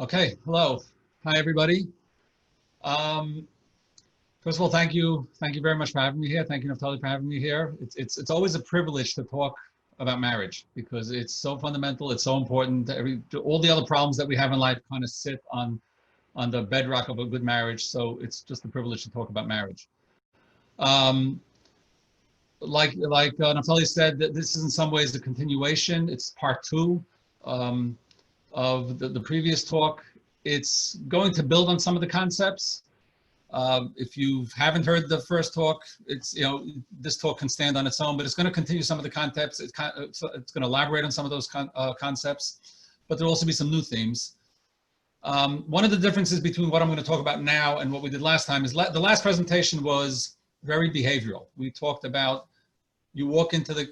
Okay, hello. Hi, everybody. First of all, thank you very much for having me here. Thank you, Naftali, for having me here. It's always a privilege to talk about marriage because it's so fundamental, it's so important. All the other problems that we have in life kind of sit on the bedrock of a good marriage, so it's just a privilege to talk about marriage. Like Naftali said, that this is in some ways a continuation. It's part two of the previous talk. It's going to build on some of the concepts. If you haven't heard the first talk, this talk can stand on its own, but it's going to continue some of the concepts. It's going to elaborate on some of those concepts, but there'll also be some new themes. One of the differences between what I'm going to talk about now and what we did last time is the last presentation was very behavioral. We talked about you walk into a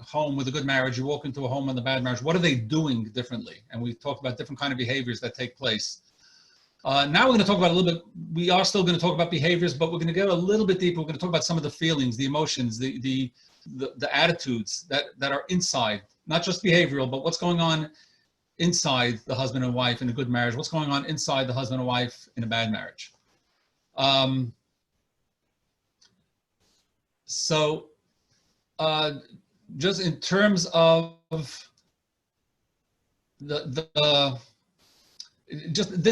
home with a good marriage, you walk into a home with a bad marriage. What are they doing differently? And we talked about different kind of behaviors that take place. Now we're going to talk about a little bit, we are still going to talk about behaviors, but we're going to get a little bit deeper. We're going to talk about some of the feelings, the emotions, the attitudes that are inside, not just behavioral, but what's going on inside the husband and wife in a good marriage, what's going on inside the husband and wife in a bad marriage. Just in terms of this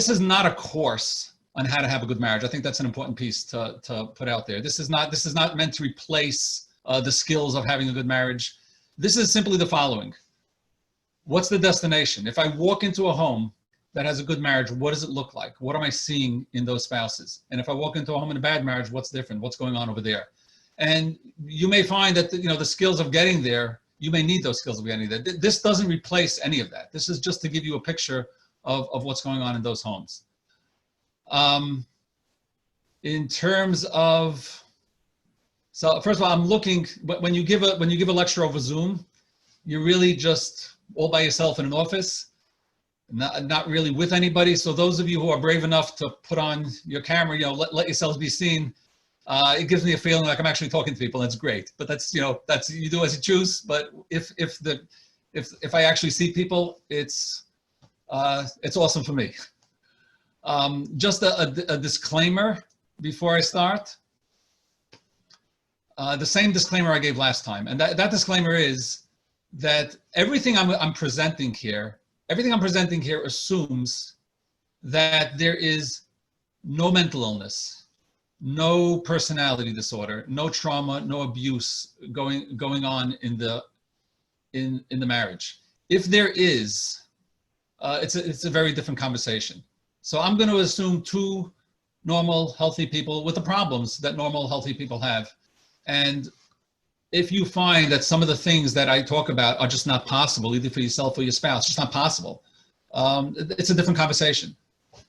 is not a course on how to have a good marriage. I think that's an important piece to put out there. This is not meant to replace the skills of having a good marriage. This is simply the following. What's the destination? If I walk into a home that has a good marriage, what does it look like? What am I seeing in those spouses? And if I walk into a home in a bad marriage, what's different? What's going on over there? And you may find that the skills of getting there, you may need those skills of getting there. This doesn't replace any of that. This is just to give you a picture of what's going on in those homes. In terms of, so first of all, I'm looking, when you give a lecture over Zoom, you're really just all by yourself in an office, not really with anybody. So those of you who are brave enough to put on your camera, let yourselves be seen. It gives me a feeling like I'm actually talking to people. That's great, but that's you do as you choose. But if I actually see people, it's awesome for me. Just a disclaimer before I start. The same disclaimer I gave last time, and that disclaimer is that everything I'm presenting here assumes that there is no mental illness, no personality disorder, no trauma, no abuse going on in the marriage. If there is, it's a very different conversation. So I'm going to assume two normal, healthy people with the problems that normal, healthy people have. And if you find that some of the things that I talk about are just not possible, either for yourself or your spouse, it's just not possible, it's a different conversation.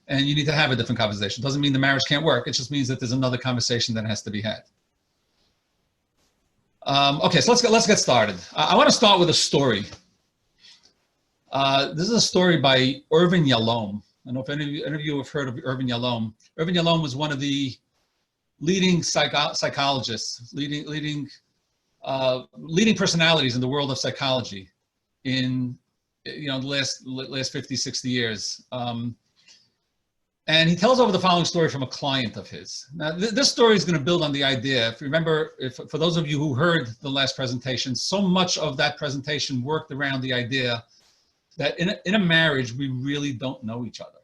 And you need to have a different conversation. Doesn't mean the marriage can't work. It just means that there's another conversation that has to be had. Okay, so let's get started. I want to start with a story. This is a story by Irvin Yalom. I don't know if any of you have heard of Irvin Yalom. Irvin Yalom was one of the leading psychologists, leading personalities in the world of psychology in the last 50, 60 years. And he tells over the following story from a client of his. Now, this story is going to build on the idea. If you remember, for those of you who heard the last presentation, so much of that presentation worked around the idea that in a marriage, we really don't know each other.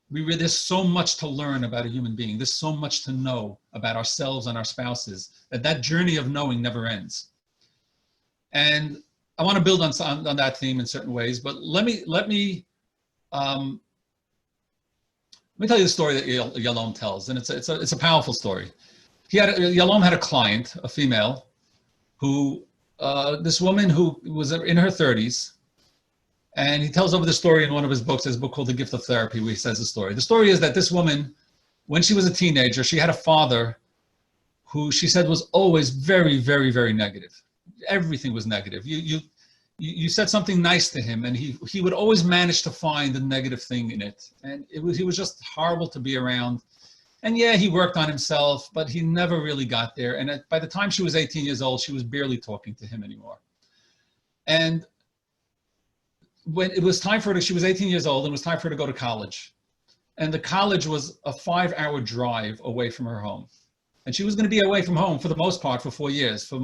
There's so much to learn about a human being. There's so much to know about ourselves and our spouses that journey of knowing never ends. And I want to build on that theme in certain ways, but let me tell you the story that Yalom tells, and it's a powerful story. Yalom had a client, a female, who this woman who was in her 30s, and he tells over the story in one of his books. There's a book called The Gift of Therapy where he says the story. The story is that this woman, when she was a teenager, she had a father who she said was always very, very, very negative. Everything was negative. You said something nice to him, and he would always manage to find the negative thing in it. And he was just horrible to be around. And yeah, he worked on himself, but he never really got there. And by the time she was 18 years old, she was barely talking to him anymore. And when it was time for her to, she was 18 years old and it was time for her to go to college. And the college was a 5-hour drive away from her home. And she was going to be away from home for the most part for 4 years, for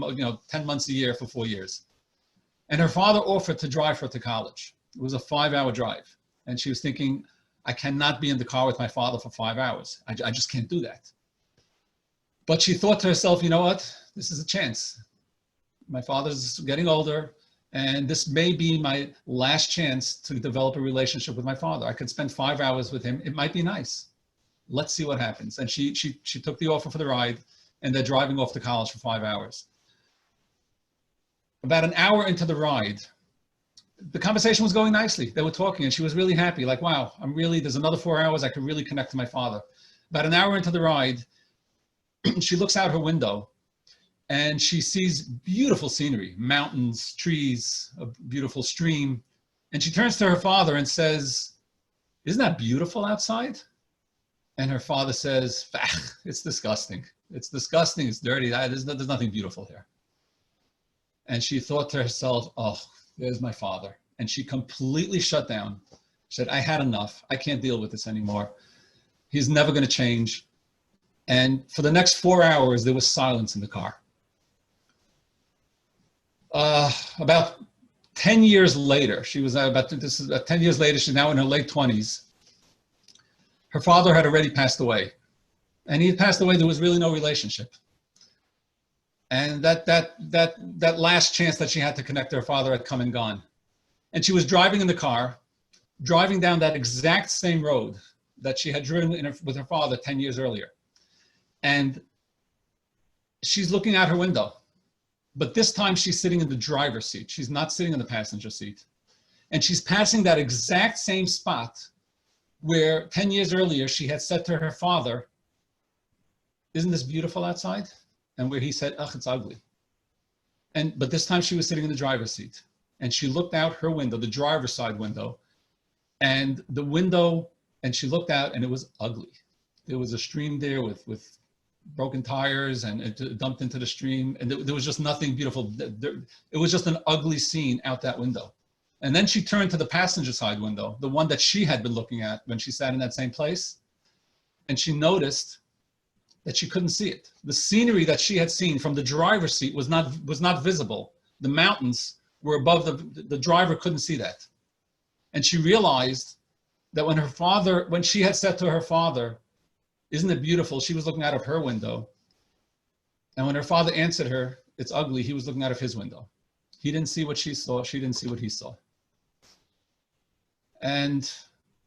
10 months a year for 4 years. And her father offered to drive her to college. It was a 5-hour drive. And she was thinking, I cannot be in the car with my father for 5 hours. I just can't do that. But she thought to herself, you know what? This is a chance. My father's getting older, and this may be my last chance to develop a relationship with my father. I could spend 5 hours with him. It might be nice. Let's see what happens. And she took the offer for the ride, and they're driving off to college for 5 hours. About an hour into the ride, the conversation was going nicely. They were talking, and she was really happy. Like, wow, there's another 4 hours. I could really connect to my father. About an hour into the ride, she looks out her window, and she sees beautiful scenery, mountains, trees, a beautiful stream. And she turns to her father and says, isn't that beautiful outside? And her father says, it's disgusting. It's disgusting. It's dirty. There's nothing beautiful here. And she thought to herself, oh, there's my father. And she completely shut down. She said, I had enough. I can't deal with this anymore. He's never going to change. And for the next 4 hours, there was silence in the car. About 10 years later, she's now in her late 20s. Her father had already passed away. And he had passed away, there was really no relationship. And that last chance that she had to connect to her father had come and gone. And she was driving in the car, driving down that exact same road that she had driven with her father 10 years earlier. And she's looking out her window. But this time she's sitting in the driver's seat. She's not sitting in the passenger seat. And she's passing that exact same spot where 10 years earlier she had said to her father, isn't this beautiful outside? And where he said, ugh, it's ugly. But this time she was sitting in the driver's seat. And she looked out her window, the driver's side window, and she looked out and it was ugly. There was a stream there with broken tires, and it dumped into the stream, and there was just nothing beautiful. It was just an ugly scene out that window. And then she turned to the passenger side window, the one that she had been looking at when she sat in that same place, and she noticed that she couldn't see it. The scenery that she had seen from the driver's seat was not visible. The mountains were above the driver couldn't see that. And she realized that when she had said to her father, isn't it beautiful? She was looking out of her window. And when her father answered her, it's ugly, he was looking out of his window. He didn't see what she saw. She didn't see what he saw. And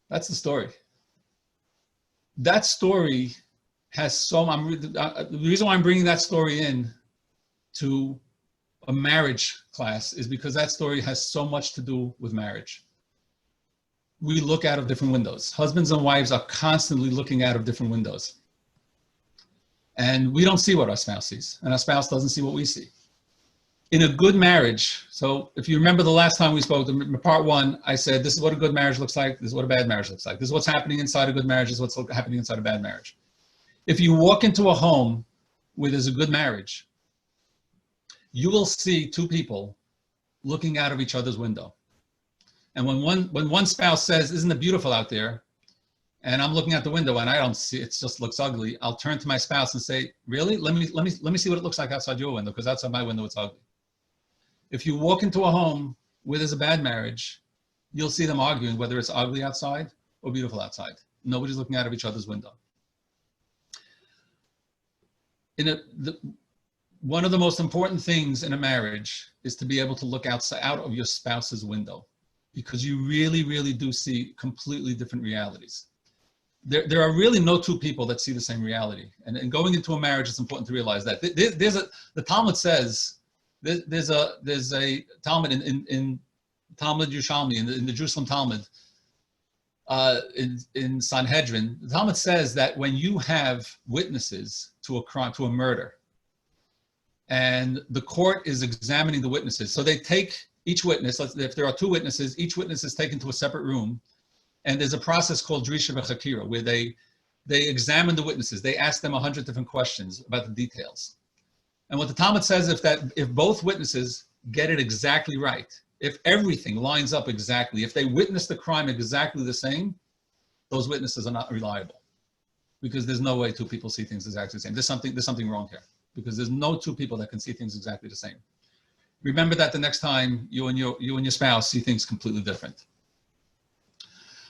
that's the story. That story has the reason why I'm bringing that story in to a marriage class is because that story has so much to do with marriage. We look out of different windows. Husbands and wives are constantly looking out of different windows. And we don't see what our spouse sees, and our spouse doesn't see what we see. In a good marriage, so if you remember the last time we spoke, in part one, I said, this is what a good marriage looks like, this is what a bad marriage looks like. This is what's happening inside a good marriage, this is what's happening inside a bad marriage. If you walk into a home where there's a good marriage, you will see two people looking out of each other's window. And when one spouse says, isn't it beautiful out there? And I'm looking out the window and I don't see, it just looks ugly. I'll turn to my spouse and say, really? Let me see what it looks like outside your window, because outside my window, it's ugly. If you walk into a home where there's a bad marriage, you'll see them arguing whether it's ugly outside or beautiful outside. Nobody's looking out of each other's window. One of the most important things in a marriage is to be able to look out of your spouse's window, because you really, really do see completely different realities. There are really no two people that see the same reality. And going into a marriage, it's important to realize that. The Talmud says, there's a Talmud in Talmud Yerushalmi, in the Jerusalem Talmud, in Sanhedrin, the Talmud says that when you have witnesses to a crime, to a murder, and the court is examining the witnesses, so they take each witness, if there are two witnesses, each witness is taken to a separate room, and there's a process called Drisha v'Chakira, where they examine the witnesses. They ask them 100 different questions about the details. And what the Talmud says, if both witnesses get it exactly right, If everything lines up exactly, if they witness the crime exactly the same, those witnesses are not reliable, because there's no way two people see things exactly the same. There's something wrong here, because there's no two people that can see things exactly the same. Remember that the next time you and your spouse see things completely different.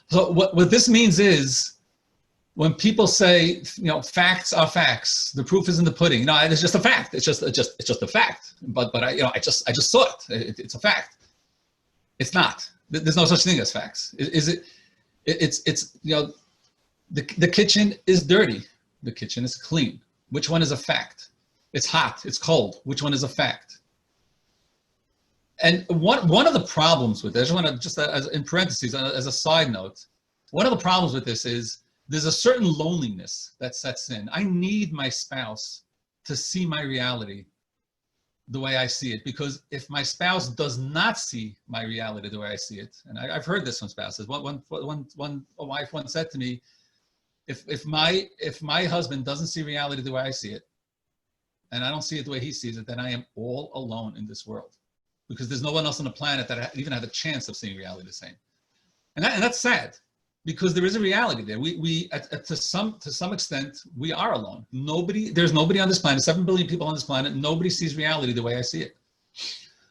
So what this means is, when people say, facts are facts, the proof is in the pudding. No, it's just a fact. It's just a fact. But I just saw it. It's a fact. It's not. There's no such thing as facts. Is it? It's the kitchen is dirty. The kitchen is clean. Which one is a fact? It's hot. It's cold. Which one is a fact? And one of the problems with this, I want to as in parentheses, as a side note, one of the problems with this is there's a certain loneliness that sets in. I need my spouse to see my reality the way I see it, because if my spouse does not see my reality the way I see it, and I've heard this from spouses. One wife once said to me, if my husband doesn't see reality the way I see it, and I don't see it the way he sees it, then I am all alone in this world, because there's no one else on the planet that even has a chance of seeing reality the same. And that's sad, because there is a reality there. To some extent, we are alone. There's nobody on this planet, 7 billion people on this planet, nobody sees reality the way I see it.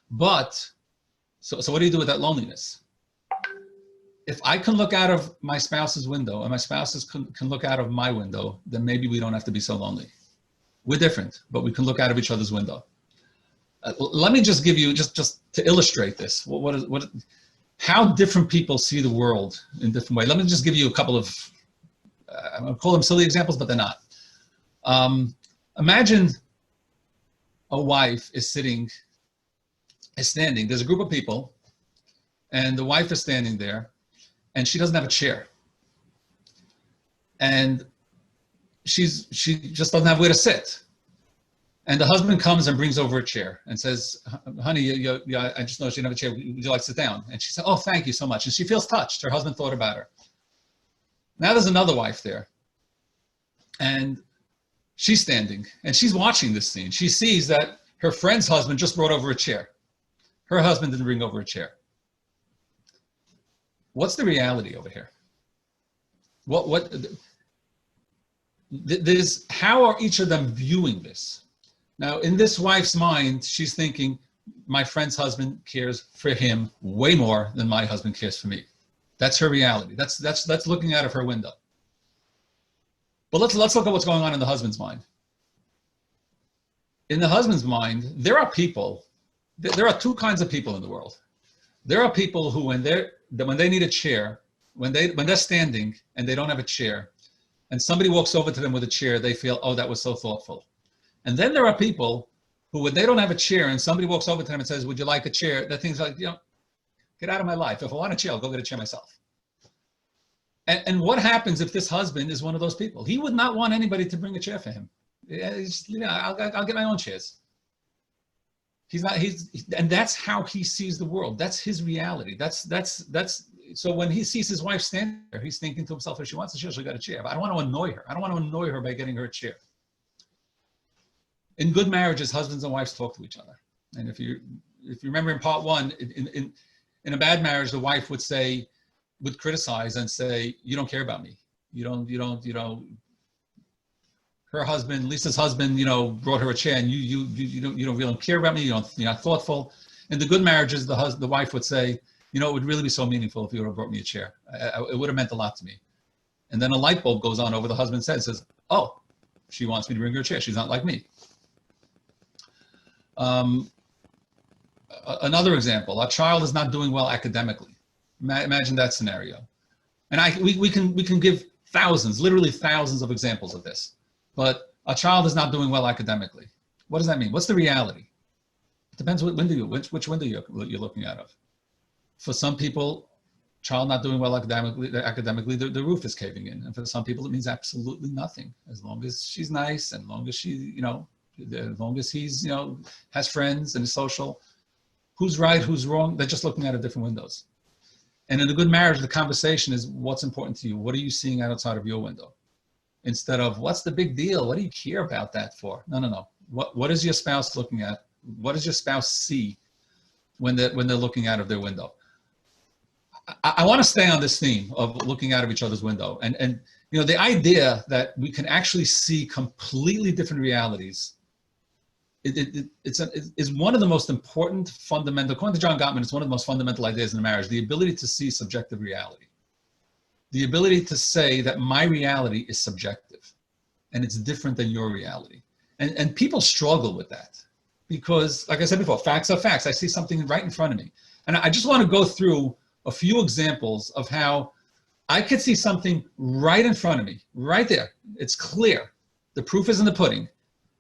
But, so what do you do with that loneliness? If I can look out of my spouse's window and my spouse can look out of my window, then maybe we don't have to be so lonely. We're different, but we can look out of each other's window. Let me just give you, just to illustrate this, how different people see the world in different ways. Let me just give you a couple of, I'm going to call them silly examples, but they're not. Imagine a wife is standing, there's a group of people, and the wife is standing there, and she doesn't have a chair. And she just doesn't have where to sit. And the husband comes and brings over a chair and says, honey, I just noticed you don't have a chair. Would you like to sit down? And she said, oh, thank you so much. And she feels touched. Her husband thought about her. Now there's another wife there. And she's standing and she's watching this scene. She sees that her friend's husband just brought over a chair. Her husband didn't bring over a chair. What's the reality over here? How are each of them viewing this? Now, in this wife's mind, she's thinking, my friend's husband cares for him way more than my husband cares for me. That's her reality. That's looking out of her window. But let's look at what's going on in the husband's mind. In the husband's mind, there are two kinds of people in the world. There are people who, when they need a chair, when they're standing and they don't have a chair, and somebody walks over to them with a chair, they feel, oh, that was so thoughtful. And then there are people who, when they don't have a chair and somebody walks over to them and says, would you like a chair? That thing's like, get out of my life. If I want a chair, I'll go get a chair myself. And what happens if this husband is one of those people? He would not want anybody to bring a chair for him. I'll get my own chairs. And that's how he sees the world. That's his reality. So when he sees his wife standing there, he's thinking to himself, if she wants a chair, she'll get a chair. But I don't want to annoy her. I don't want to annoy her by getting her a chair. In good marriages, husbands and wives talk to each other. And if you remember in part one, in a bad marriage, the wife would criticize and say, you don't care about me. Her husband, Lisa's husband, brought her a chair, and you don't really care about me. You're not thoughtful. In the good marriages, the wife would say, it would really be so meaningful if you would have brought me a chair. It would have meant a lot to me. And then a light bulb goes on over the husband's head, says, oh, she wants me to bring her a chair. She's not like me. Another example, a child is not doing well academically. Imagine that scenario. And we can give thousands, literally thousands of examples of this. But a child is not doing well academically. What does that mean? What's the reality? It depends which window you're looking out of. For some people, child not doing well academically, the roof is caving in. And for some people, it means absolutely nothing. As long as she's nice, and as long as as long as he's, has friends and is social. Who's right, who's wrong? They're just looking out of different windows. And in a good marriage, the conversation is, what's important to you? What are you seeing outside of your window? Instead of, what's the big deal? What do you care about that for? No. What is your spouse looking at? What does your spouse see when they're looking out of their window. I want to stay on this theme of looking out of each other's window, and you know, the idea that we can actually see completely different realities. It's one of the most important fundamental, according to John Gottman, it's one of the most fundamental ideas in a marriage, the ability to see subjective reality. The ability to say that my reality is subjective and it's different than your reality. And people struggle with that because, like I said before, facts are facts. I see something right in front of me. And I just want to go through a few examples of how I could see something right in front of me, right there. It's clear. The proof is in the pudding.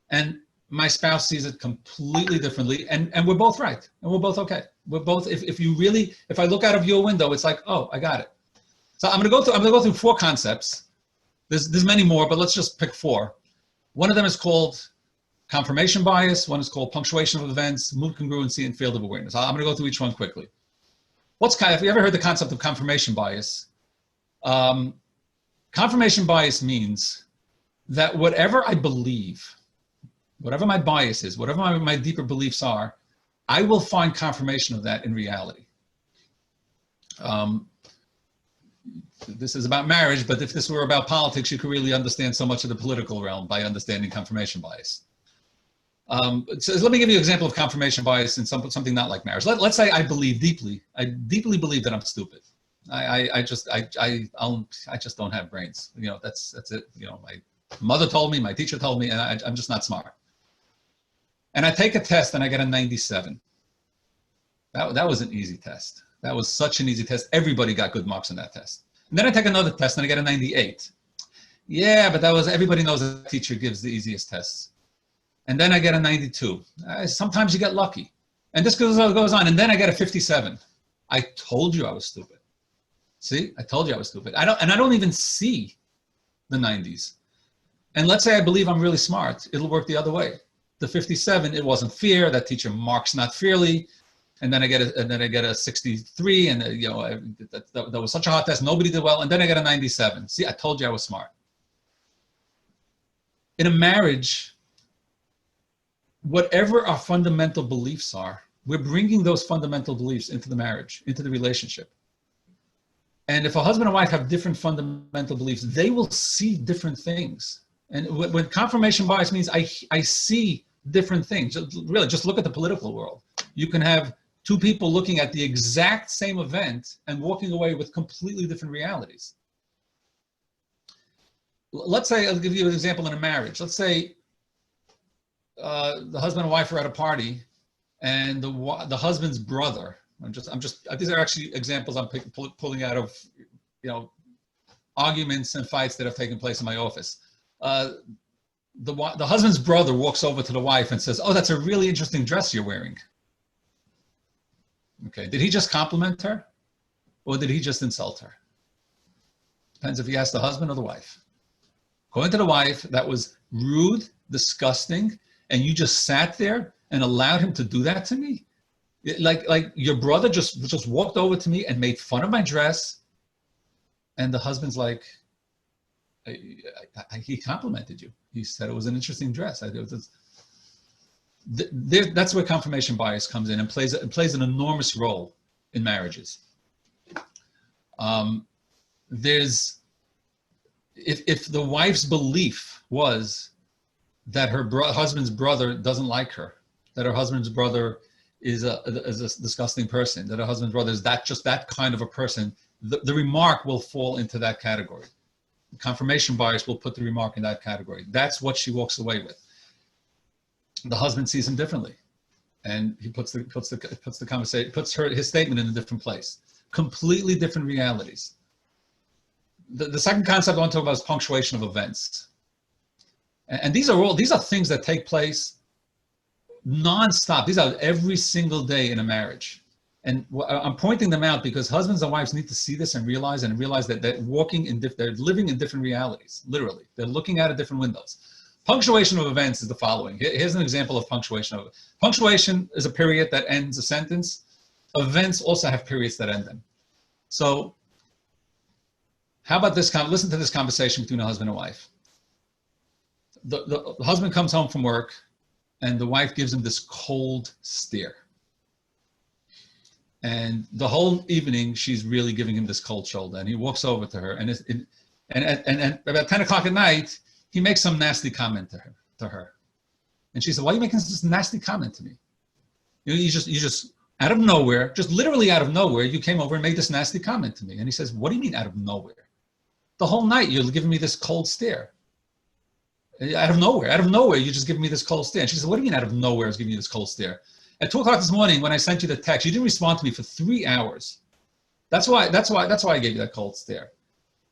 And my spouse sees it completely differently, and we're both right, and we're both okay. We're both, if I look out of your window, it's like, oh, I got it. So I'm gonna go through 4 concepts. There's many more, but let's just pick 4. One of them is called confirmation bias. One is called punctuation of events, mood congruency, and field of awareness. I'm gonna go through each one quickly. Have you ever heard the concept of confirmation bias? Confirmation bias means that whatever I believe, whatever my bias is, whatever my deeper beliefs are, I will find confirmation of that in reality. This is about marriage, but if this were about politics, you could really understand so much of the political realm by understanding confirmation bias. So let me give you an example of confirmation bias in something not like marriage. Let's say I deeply believe that I'm stupid. I just don't have brains. You know, that's it. You know, my mother told me, my teacher told me, and I'm just not smart. And I take a test and I get a 97. That was an easy test. That was such an easy test. Everybody got good marks on that test. And then I take another test and I get a 98. Yeah, but everybody knows that teacher gives the easiest tests. And then I get a 92. Sometimes you get lucky. And this goes on. And then I get a 57. I told you I was stupid. See, I told you I was stupid. I don't even see the 90s. And let's say I believe I'm really smart. It'll work the other way. The 57, it wasn't fair. That teacher marks not fairly. And then I get a 63, and you know, that was such a hard test. Nobody did well. And then I get a 97. See, I told you I was smart. In a marriage, whatever our fundamental beliefs are, we're bringing those fundamental beliefs into the marriage, into the relationship. And if a husband and wife have different fundamental beliefs, they will see different things. And when confirmation bias means I see different things. Really, just look at the political world. You can have 2 people looking at the exact same event and walking away with completely different realities. Let's say, I'll give you an example in a marriage. Let's say the husband and wife are at a party, and the husband's brother. These are actually examples I'm pulling out of, you know, arguments and fights that have taken place in my office. The husband's brother walks over to the wife and says, "Oh, that's a really interesting dress you're wearing." Okay, did he just compliment her, or did he just insult her? Depends if he asked the husband or the wife. According to the wife, that was rude, disgusting, and you just sat there and allowed him to do that to me? Like your brother just walked over to me and made fun of my dress, and the husband's like, he complimented you. He said it was an interesting dress. That's where confirmation bias comes in and plays an enormous role in marriages. If the wife's belief was that her husband's brother doesn't like her, that her husband's brother is a disgusting person, that her husband's brother is just that kind of a person, the remark will fall into that category. Confirmation bias will put the remark in that category. That's what she walks away with. The husband sees him differently, and he puts the conversation, his statement in a different place. Completely different realities. The second concept I want to talk about is punctuation of events, and these are things that take place nonstop. These are every single day in a marriage. And I'm pointing them out because husbands and wives need to see this and realize that they're living in different realities, literally. They're looking out of different windows. Punctuation of events is the following. Here's an example of punctuation. Punctuation is a period that ends a sentence. Events also have periods that end them. So how about this? Listen to this conversation between a husband and wife. The husband comes home from work, and the wife gives him this cold stare. And the whole evening, she's really giving him this cold shoulder. And he walks over to her, and about 10 o'clock at night, he makes some nasty comment to her. And she said, "Why are you making this nasty comment to me? You just out of nowhere, just literally out of nowhere, you came over and made this nasty comment to me." And he says, "What do you mean out of nowhere? The whole night you're giving me this cold stare. Out of nowhere, you're just giving me this cold stare." And she said, "What do you mean out of nowhere I was giving you this cold stare? At 2 o'clock this morning, when I sent you the text, you didn't respond to me for 3 hours. That's why I gave you that cold stare."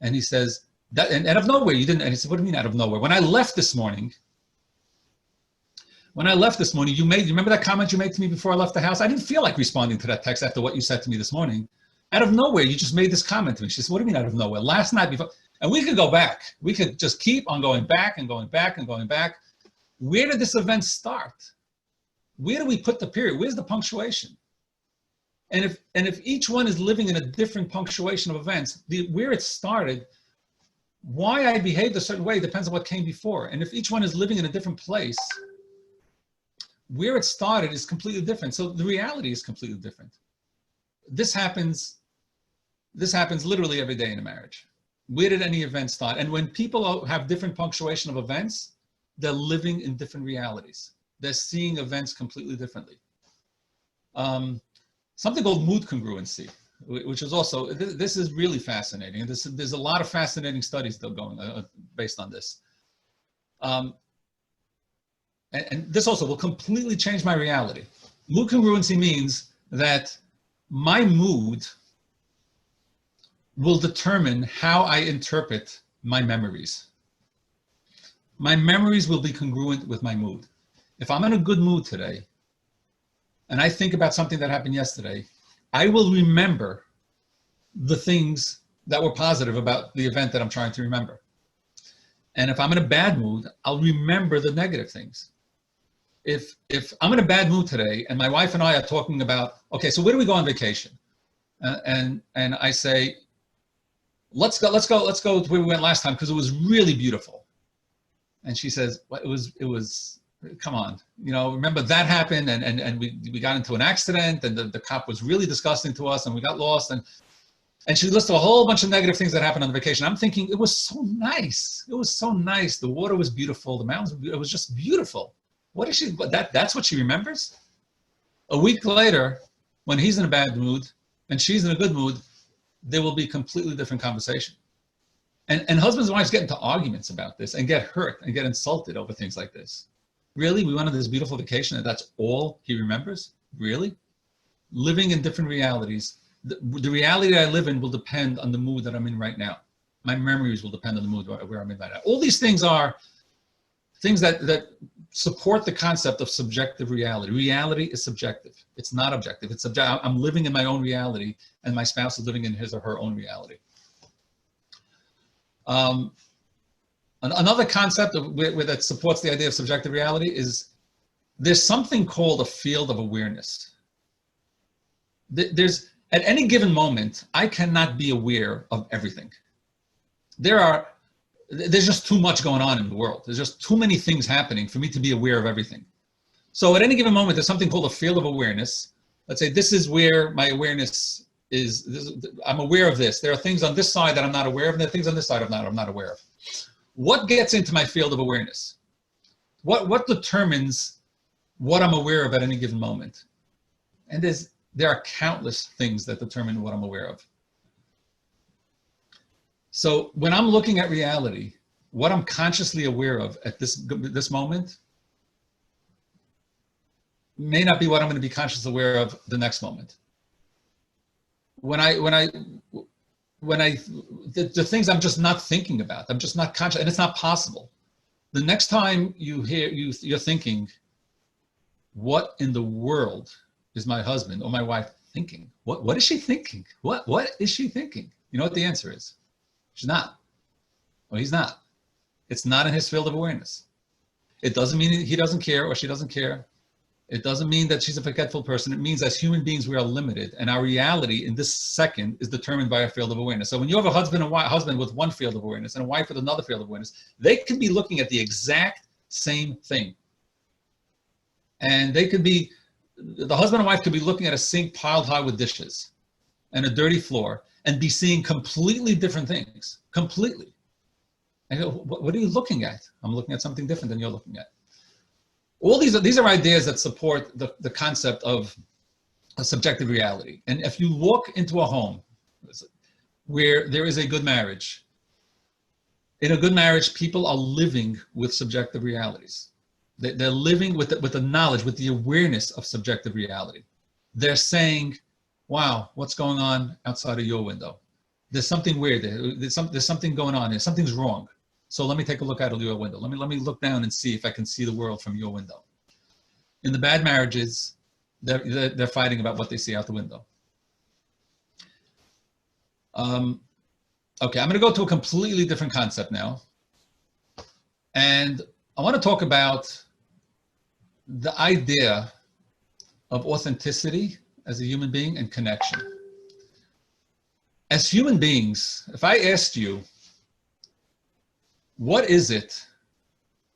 And he says, and out of nowhere, you didn't. And he said, "What do you mean out of nowhere? When I left this morning, you remember that comment you made to me before I left the house? I didn't feel like responding to that text after what you said to me this morning. Out of nowhere, you just made this comment to me." She said, "What do you mean out of nowhere? Last night before," and we could go back. We could just keep on going back and going back and going back. Where did this event start? Where do we put the period? Where's the punctuation? And if each one is living in a different punctuation of events, where it started, why I behaved a certain way depends on what came before. And if each one is living in a different place, where it started is completely different. So the reality is completely different. This happens literally every day in a marriage. Where did any event start? And when people have different punctuation of events, they're living in different realities. They're seeing events completely differently. Something called mood congruency, which is also, this is really fascinating. And there's a lot of fascinating studies still going based on this. And this also will completely change my reality. Mood congruency means that my mood will determine how I interpret my memories. My memories will be congruent with my mood. If I'm in a good mood today, and I think about something that happened yesterday, I will remember the things that were positive about the event that I'm trying to remember. And if I'm in a bad mood, I'll remember the negative things. If I'm in a bad mood today, and my wife and I are talking about, okay, so where do we go on vacation? And I say, let's go to where we went last time because it was really beautiful. And she says, well, it was. Come on, remember that happened and we got into an accident and the cop was really disgusting to us and we got lost and she listed a whole bunch of negative things that happened on the vacation. I'm thinking, it was so nice. It was so nice. The water was beautiful. The mountains, it was just beautiful. What is she, that's what she remembers? A week later, when he's in a bad mood and she's in a good mood, there will be completely different conversation. And husbands and wives get into arguments about this and get hurt and get insulted over things like this. Really? We went on this beautiful vacation and that's all he remembers? Really? Living in different realities. The reality that I live in will depend on the mood that I'm in right now. My memories will depend on the mood where I'm in right now. All these things are things that support the concept of subjective reality. Reality is subjective. It's not objective. It's subjective. I'm living in my own reality and my spouse is living in his or her own reality. Another concept that supports the idea of subjective reality is there's something called a field of awareness. At any given moment, I cannot be aware of everything. There's just too much going on in the world. There's just too many things happening for me to be aware of everything. So at any given moment, there's something called a field of awareness. Let's say this is where my awareness is. I'm aware of this. There are things on this side that I'm not aware of, and there are things on this side I'm not aware of. What gets into my field of awareness? What determines what I'm aware of at any given moment? And there are countless things that determine what I'm aware of. So when I'm looking at reality, what I'm consciously aware of at this moment may not be what I'm going to be consciously aware of the next moment. The things I'm just not thinking about, I'm just not conscious, and it's not possible. The next time you're thinking, what in the world is my husband or my wife thinking? What is she thinking? What is she thinking? You know what the answer is? She's not. Well, he's not. It's not in his field of awareness. It doesn't mean he doesn't care or she doesn't care. It doesn't mean that she's a forgetful person. It means as human beings, we are limited, and our reality in this second is determined by our field of awareness. So when you have a husband with one field of awareness and a wife with another field of awareness, they could be looking at the exact same thing. And they could be the husband and wife could be looking at a sink piled high with dishes and a dirty floor and be seeing completely different things, completely. I go, what are you looking at? I'm looking at something different than you're looking at. All these are ideas that support the concept of a subjective reality. And if you walk into a home where there is a good marriage, in a good marriage, people are living with subjective realities. They're living with the knowledge, with the awareness of subjective reality. They're saying, wow, what's going on outside of your window? There's something weird there. There's something going on here. Something's wrong. So let me take a look out of your window. Let me look down and see if I can see the world from your window. In the bad marriages, they're fighting about what they see out the window. Okay, I'm going to go to a completely different concept now. And I want to talk about the idea of authenticity as a human being and connection. As human beings, if I asked you, what is it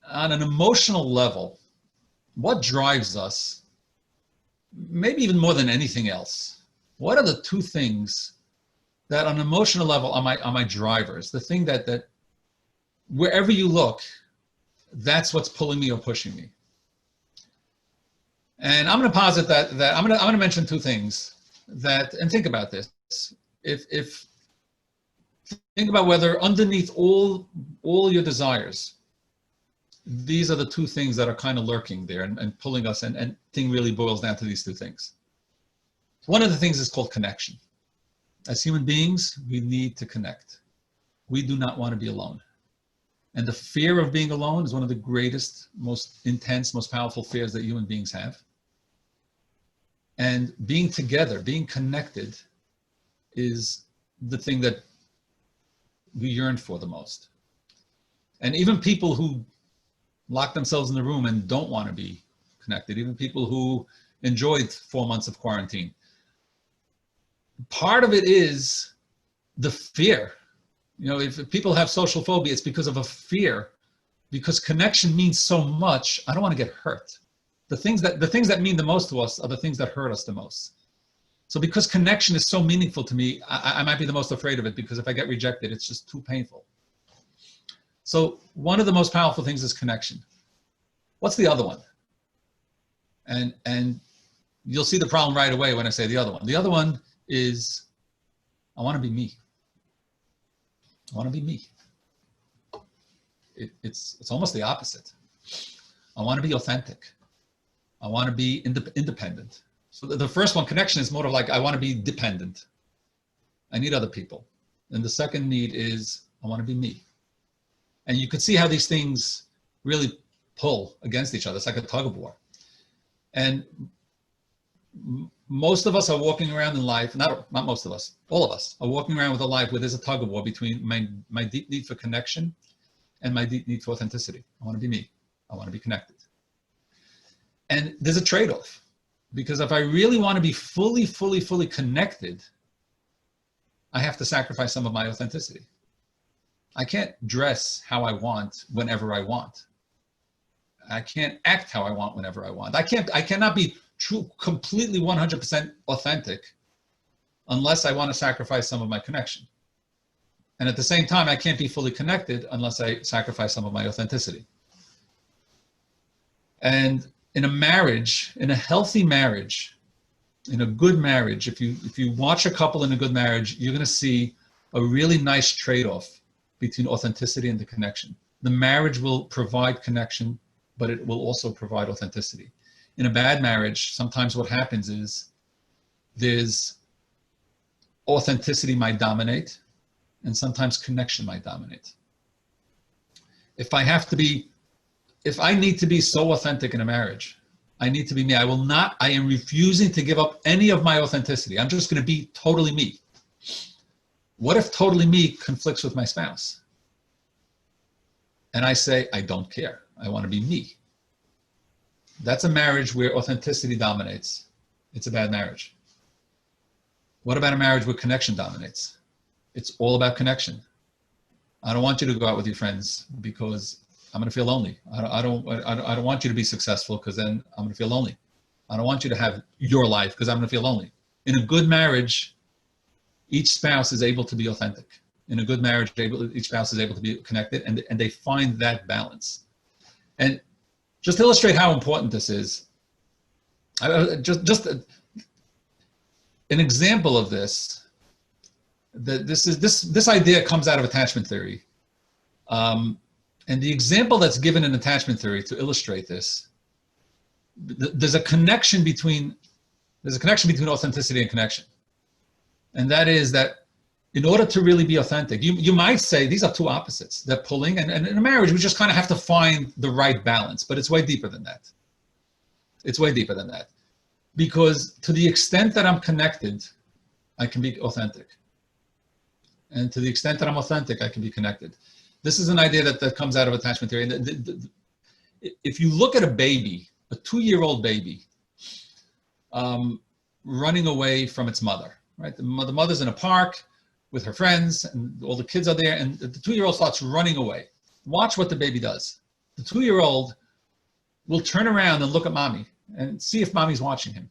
on an emotional level, what drives us, maybe even more than anything else? What are the two things that on an emotional level are my drivers? The thing that wherever you look, that's what's pulling me or pushing me. And I'm going to posit that I'm going to mention two things that, and think about this. If think about whether underneath all your desires, these are the two things that are kind of lurking there and pulling us, and thing really boils down to these two things. One of the things is called connection. As human beings, we need to connect. We do not want to be alone. And the fear of being alone is one of the greatest, most intense, most powerful fears that human beings have. And being together, being connected, is the thing that we yearn for the most. And even people who lock themselves in the room and don't want to be connected, even people who enjoyed 4 months of quarantine, part of it is the fear. You know, if people have social phobia, it's because of a fear, because connection means so much. I don't want to get hurt. The things that mean the most to us are the things that hurt us the most. So because connection is so meaningful to me, I might be the most afraid of it, because if I get rejected, it's just too painful. So one of the most powerful things is connection. What's the other one? And you'll see the problem right away when I say the other one. The other one is, I want to be me. I want to be me. It's almost the opposite. I want to be authentic. I want to be independent. So the first one, connection, is more of like, I want to be dependent. I need other people. And the second need is, I want to be me. And you could see how these things really pull against each other. It's like a tug of war. And most of us are walking around in life, not most of us, all of us are walking around with a life where there's a tug of war between my deep need for connection and my deep need for authenticity. I want to be me. I want to be connected. And there's a trade-off, because if I really want to be fully connected, I have to sacrifice some of my authenticity. I can't dress how I want whenever I want. I can't act how I want whenever I want. I cannot be true, completely 100% authentic unless I want to sacrifice some of my connection. And at the same time, I can't be fully connected unless I sacrifice some of my authenticity. And in a marriage, in a healthy marriage, in a good marriage, if you watch a couple in a good marriage, you're going to see a really nice trade-off between authenticity and the connection. The marriage will provide connection, but it will also provide authenticity. In a bad marriage, sometimes what happens is there's authenticity might dominate, and sometimes connection might dominate. If I need to be so authentic in a marriage, I need to be me. I am refusing to give up any of my authenticity. I'm just going to be totally me. What if totally me conflicts with my spouse? And I say, I don't care. I want to be me. That's a marriage where authenticity dominates. It's a bad marriage. What about a marriage where connection dominates? It's all about connection. I don't want you to go out with your friends because I'm going to feel lonely. I don't want you to be successful because then I'm going to feel lonely. I don't want you to have your life because I'm going to feel lonely. In a good marriage, each spouse is able to be authentic. In a good marriage, each spouse is able to be connected, and they find that balance. And just to illustrate how important this is, just an example of this. This idea comes out of attachment theory, and the example that's given in attachment theory to illustrate this, there's a connection between authenticity and connection, and that is that in order to really be authentic, you might say these are two opposites. They're pulling, and in a marriage, we just kind of have to find the right balance, but it's way deeper than that. It's way deeper than that. Because to the extent that I'm connected, I can be authentic. And to the extent that I'm authentic, I can be connected. This is an idea that comes out of attachment theory. And if you look at a baby, a 2-year-old baby, running away from its mother, right? The mother's in a park with her friends, and all the kids are there, and the 2-year-old starts running away. Watch what the baby does. The 2-year-old will turn around and look at mommy and see if mommy's watching him.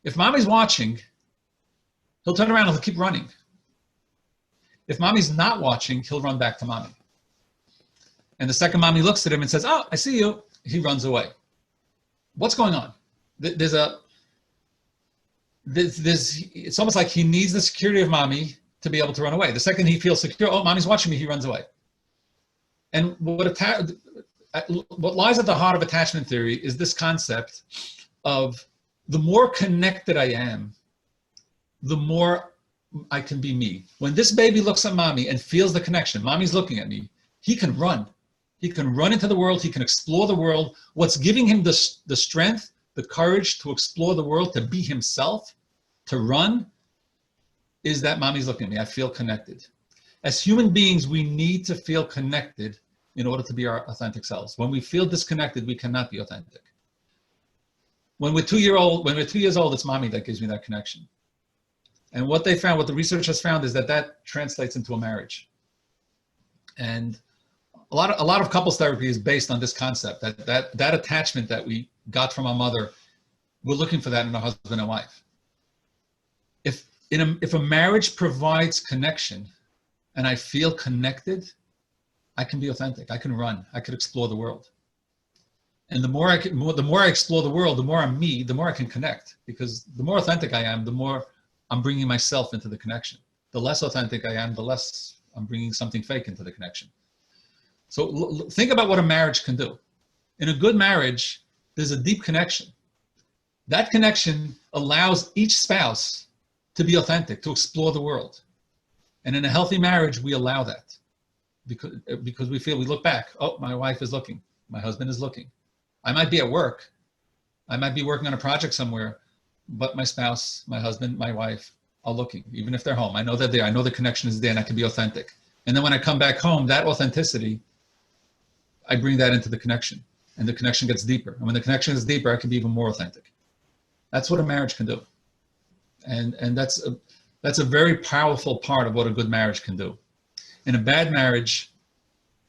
If mommy's watching, he'll turn around and he'll keep running. If mommy's not watching, he'll run back to mommy. And the second mommy looks at him and says, "Oh, I see you," he runs away. What's going on? It's almost like he needs the security of mommy to be able to run away. The second he feels secure, oh, mommy's watching me, he runs away. And what lies at the heart of attachment theory is this concept of the more connected I am, the more I can be me. When this baby looks at mommy and feels the connection, mommy's looking at me, he can run. He can run into the world, he can explore the world. What's giving him the strength, the courage to explore the world, to be himself, to run, is that mommy's looking at me. I feel connected. As human beings, we need to feel connected in order to be our authentic selves. When we feel disconnected, we cannot be authentic. When we're 2 years old, it's mommy that gives me that connection. And what they found, what the research has found, is that translates into a marriage. And a lot of couples therapy is based on this concept, that attachment that we got from our mother, we're looking for that in a husband and wife. If a marriage provides connection and I feel connected, I can be authentic. I can run. I could explore the world. And the more I explore the world, the more I'm me, the more I can connect. Because the more authentic I am, the more I'm bringing myself into the connection. The less authentic I am, the less I'm bringing something fake into the connection. So think about what a marriage can do. In a good marriage, there's a deep connection. That connection allows each spouse to be authentic, to explore the world. And in a healthy marriage, we allow that because we look back, oh, my wife is looking, my husband is looking. I might be at work, I might be working on a project somewhere, but my spouse, my husband, my wife are looking, even if they're home. I know they're there, I know the connection is there, and I can be authentic. And then when I come back home, that authenticity, I bring that into the connection, and the connection gets deeper. And when the connection is deeper, I can be even more authentic. That's what a marriage can do. And that's a very powerful part of what a good marriage can do. In a bad marriage,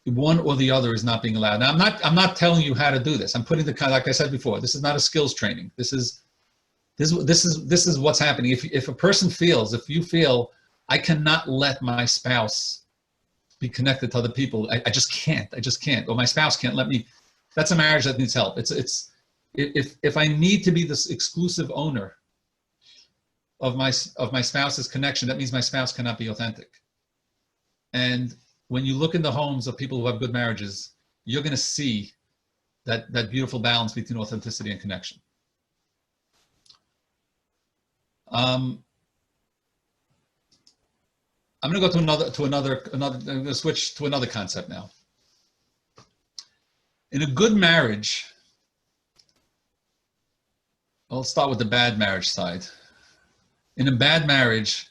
one or the other is not being allowed. Now, I'm not telling you how to do this. I'm putting like I said before, this is not a skills training. This is what's happening. If a person feels, if you feel, I cannot let my spouse be connected to other people, I just can't. Or my spouse can't let me. That's a marriage that needs help. If I need to be this exclusive owner of my spouse's connection, that means my spouse cannot be authentic. And when you look in the homes of people who have good marriages, you're going to see that beautiful balance between authenticity and connection. I'm going to go I'm going to switch to another concept now. In a good marriage, I'll start with the bad marriage side. In a bad marriage,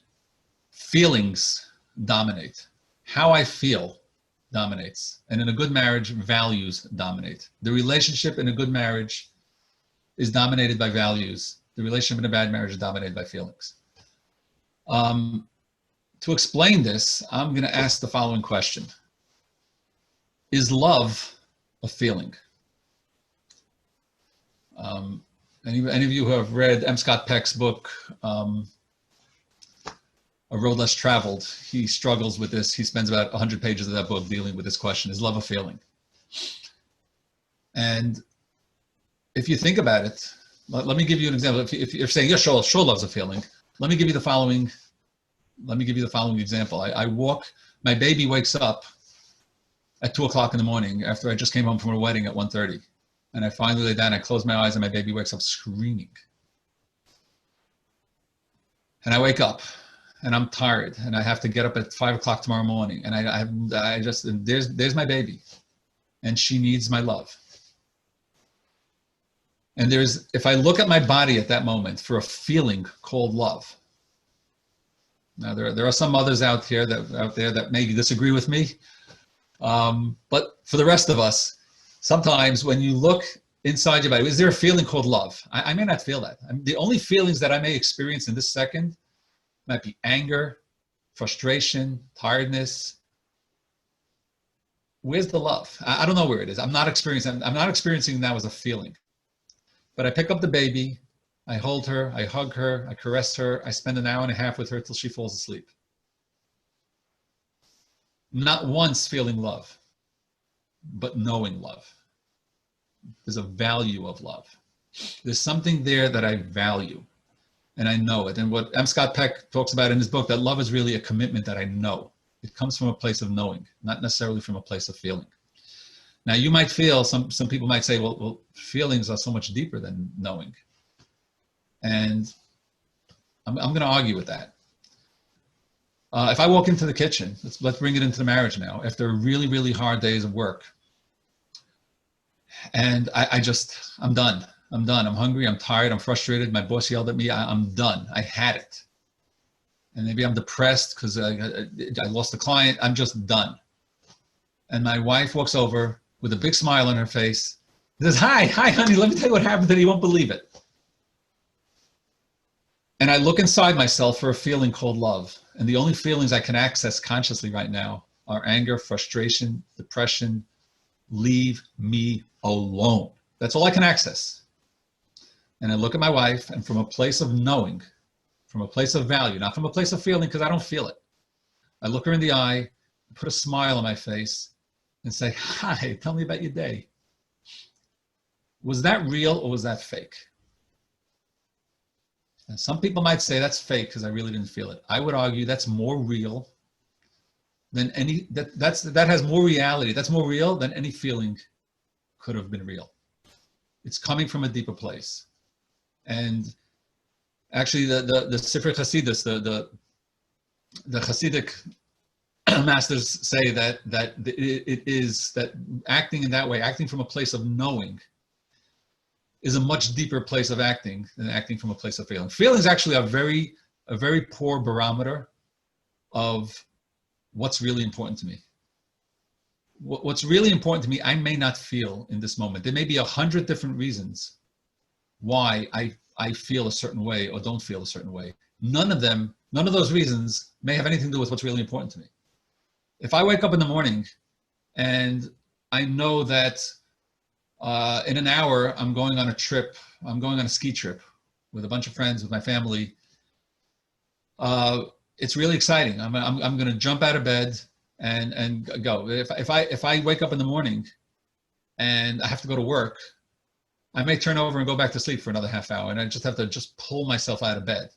feelings dominate. How I feel dominates. And in a good marriage, values dominate. The relationship in a good marriage is dominated by values. The relationship in a bad marriage is dominated by feelings. To explain this, I'm going to ask the following question. Is love a feeling? Any of you who have read M. Scott Peck's book, A Road Less Traveled, he struggles with this. He spends about 100 pages of that book dealing with this question, is love a feeling? And if you think about it, let me give you an example. If you're saying, yeah, sure love's a feeling, let me give you the following example. I walk, my baby wakes up at 2 o'clock in the morning after I just came home from a wedding at 1:30. And I finally lay down, I close my eyes, and my baby wakes up screaming. And I wake up, and I'm tired, and I have to get up at 5 o'clock tomorrow morning. And I just, there's my baby, and she needs my love. And if I look at my body at that moment for a feeling called love. Now there are some others out there that may disagree with me, but for the rest of us, sometimes when you look inside your body, is there a feeling called love? I may not feel that. The only feelings that I may experience in this second might be anger, frustration, tiredness. Where's the love? I don't know where it is. I'm not experiencing that as a feeling. But I pick up the baby, I hold her, I hug her, I caress her, I spend an hour and a half with her till she falls asleep. Not once feeling love, but knowing love. There's a value of love. There's something there that I value, and I know it. And what M. Scott Peck talks about in his book, that love is really a commitment that I know. It comes from a place of knowing, not necessarily from a place of feeling. Now, you might feel, some people might say, well, feelings are so much deeper than knowing. And I'm going to argue with that. If I walk into the kitchen, let's bring it into the marriage now, after really, really hard days of work, and I'm done. I'm hungry, I'm tired, I'm frustrated, my boss yelled at me, I'm done. I had it. And maybe I'm depressed because I lost a client, I'm just done. And my wife walks over with a big smile on her face, and says, hi, honey, let me tell you what happened today, you won't believe it. And I look inside myself for a feeling called love. And the only feelings I can access consciously right now are anger, frustration, depression. Leave me alone. That's all I can access. And I look at my wife, and from a place of knowing, from a place of value, not from a place of feeling, because I don't feel it. I look her in the eye, put a smile on my face, and say, hi, tell me about your day. Was that real or was that fake? And some people might say that's fake because I really didn't feel it. I would argue that's more real than any, that has more reality. That's more real than any feeling could have been real. It's coming from a deeper place. And actually the Sefer Hasidus, the Hasidic masters say that it is that acting in that way, acting from a place of knowing, is a much deeper place of acting than acting from a place of feeling. Feelings actually are a very poor barometer of what's really important to me. What's really important to me, I may not feel in this moment. There may be 100 different reasons why I feel a certain way or don't feel a certain way. None of those reasons may have anything to do with what's really important to me. If I wake up in the morning and I know that in an hour I'm going on a ski trip with a bunch of friends, with my family, it's really exciting. I'm going to jump out of bed and go. If I wake up in the morning and I have to go to work, I may turn over and go back to sleep for another half hour, and I just have to pull myself out of bed.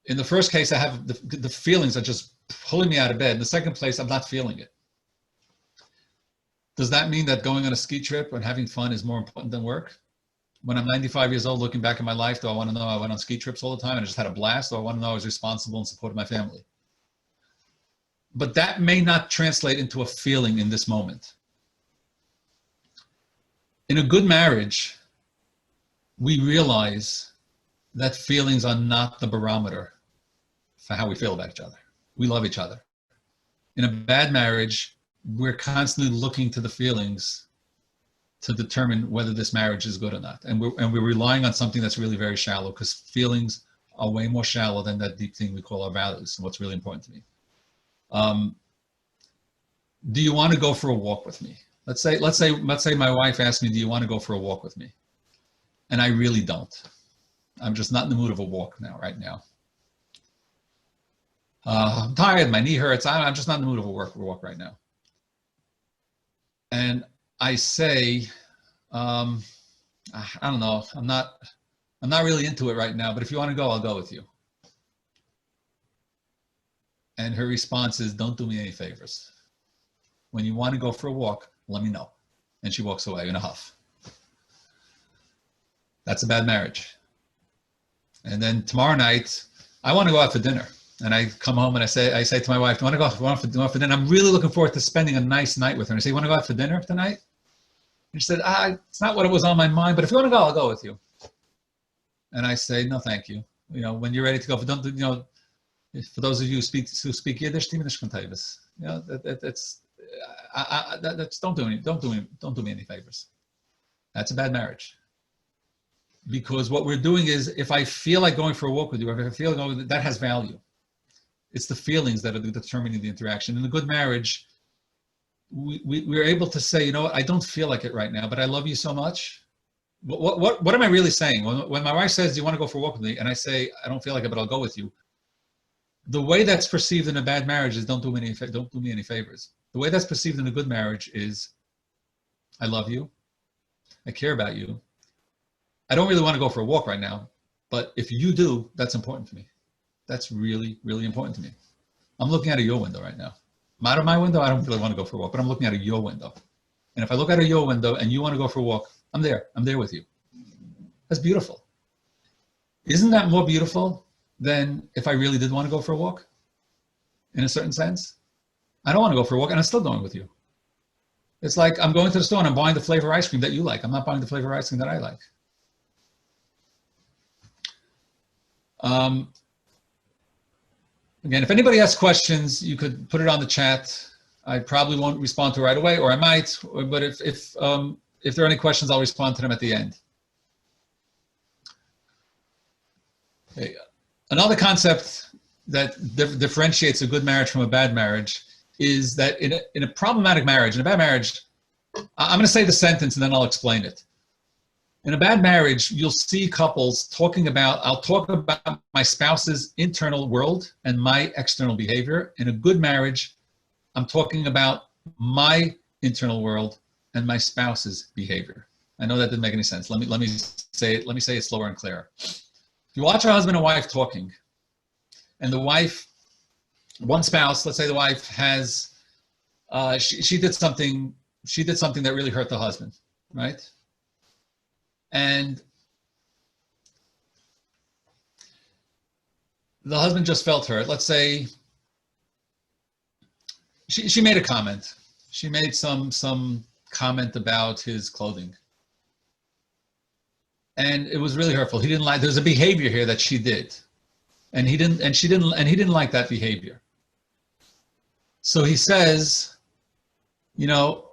In the first case, I have the feelings are just pulling me out of bed. In the second place, I'm not feeling it. Does that mean that going on a ski trip and having fun is more important than work? When I'm 95 years old, looking back at my life, do I want to know I went on ski trips all the time and I just had a blast, or I want to know I was responsible and supported my family? But that may not translate into a feeling in this moment. In a good marriage, we realize that feelings are not the barometer for how we feel about each other. We love each other. In a bad marriage, we're constantly looking to the feelings to determine whether this marriage is good or not. And we're relying on something that's really very shallow, because feelings are way more shallow than that deep thing we call our values and what's really important to me. Do you want to go for a walk with me? Let's say my wife asked me, do you want to go for a walk with me? And I really don't. I'm just not in the mood of a walk now, right now. I'm tired, my knee hurts. I'm just not in the mood of a walk right now. And I say, I don't know, I'm not really into it right now, but if you want to go, I'll go with you. And her response is, don't do me any favors. When you want to go for a walk, let me know. And she walks away in a huff. That's a bad marriage. And then tomorrow night, I want to go out for dinner. And I come home and I say to my wife, do you want to go out for dinner? I'm really looking forward to spending a nice night with her. And I say, you want to go out for dinner tonight? And she said, it's not what it was on my mind, but if you want to go, I'll go with you. And I say, no, thank you. You know, when you're ready to go, for those of you who speak Yiddish, don't do me any favors. That's a bad marriage. Because what we're doing is, if I feel like going for a walk with you, or if I feel like that has value. It's the feelings that are determining the interaction. In a good marriage, we're able to say, you know what, I don't feel like it right now, but I love you so much. What am I really saying? When my wife says, do you want to go for a walk with me? And I say, I don't feel like it, but I'll go with you. The way that's perceived in a bad marriage is, don't do me any favors. The way that's perceived in a good marriage is, I love you. I care about you. I don't really want to go for a walk right now, but if you do, that's important to me. That's really, really important to me. I'm looking out of your window right now. Out of my window, I don't really want to go for a walk, but I'm looking out of your window. And if I look out of your window and you want to go for a walk, I'm there. I'm there with you. That's beautiful. Isn't that more beautiful than if I really did want to go for a walk? In a certain sense? I don't want to go for a walk, and I'm still going with you. It's like I'm going to the store and I'm buying the flavor ice cream that you like. I'm not buying the flavor ice cream that I like. Again, if anybody has questions, you could put it on the chat. I probably won't respond to it right away, or I might. But if there are any questions, I'll respond to them at the end. Okay. Another concept that differentiates a good marriage from a bad marriage is that in a problematic marriage, in a bad marriage, I'm going to say the sentence and then I'll explain it. In a bad marriage, you'll see couples talking about, I'll talk about my spouse's internal world and my external behavior. In a good marriage, I'm talking about my internal world and my spouse's behavior. I know that didn't make any sense. Let me say it slower and clearer. If you watch a husband and wife talking, and the wife, one spouse, let's say the wife has, she did something that really hurt the husband, right? And the husband just felt hurt. Let's say she made a comment. She made some comment about his clothing. And it was really hurtful. He didn't like, there's a behavior here that she did. And he didn't like that behavior. So he says, you know,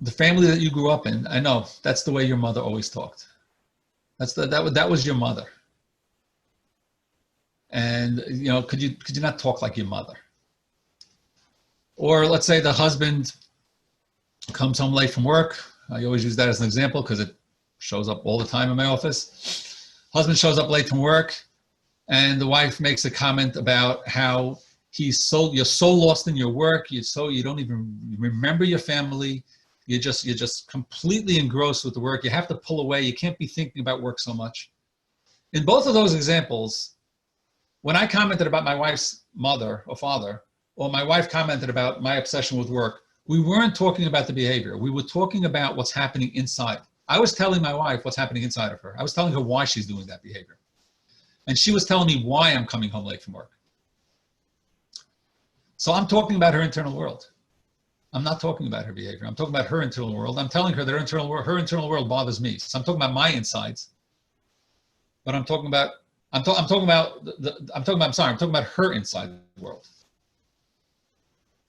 the family that you grew up in, I know that's the way your mother always talked. That was your mother. And you know, could you not talk like your mother? Or let's say the husband comes home late from work. I always use that as an example because it shows up all the time in my office. Husband shows up late from work, and the wife makes a comment about how you're so lost in your work, you don't even remember your family. You're just completely engrossed with the work. You have to pull away. You can't be thinking about work so much. In both of those examples, when I commented about my wife's mother or father, or my wife commented about my obsession with work, we weren't talking about the behavior. We were talking about what's happening inside. I was telling my wife what's happening inside of her. I was telling her why she's doing that behavior. And she was telling me why I'm coming home late from work. So I'm talking about her internal world. I'm not talking about her behavior. I'm talking about her internal world. I'm telling her that her internal world bothers me. So I'm talking about my insides. But I'm talking about her inside world.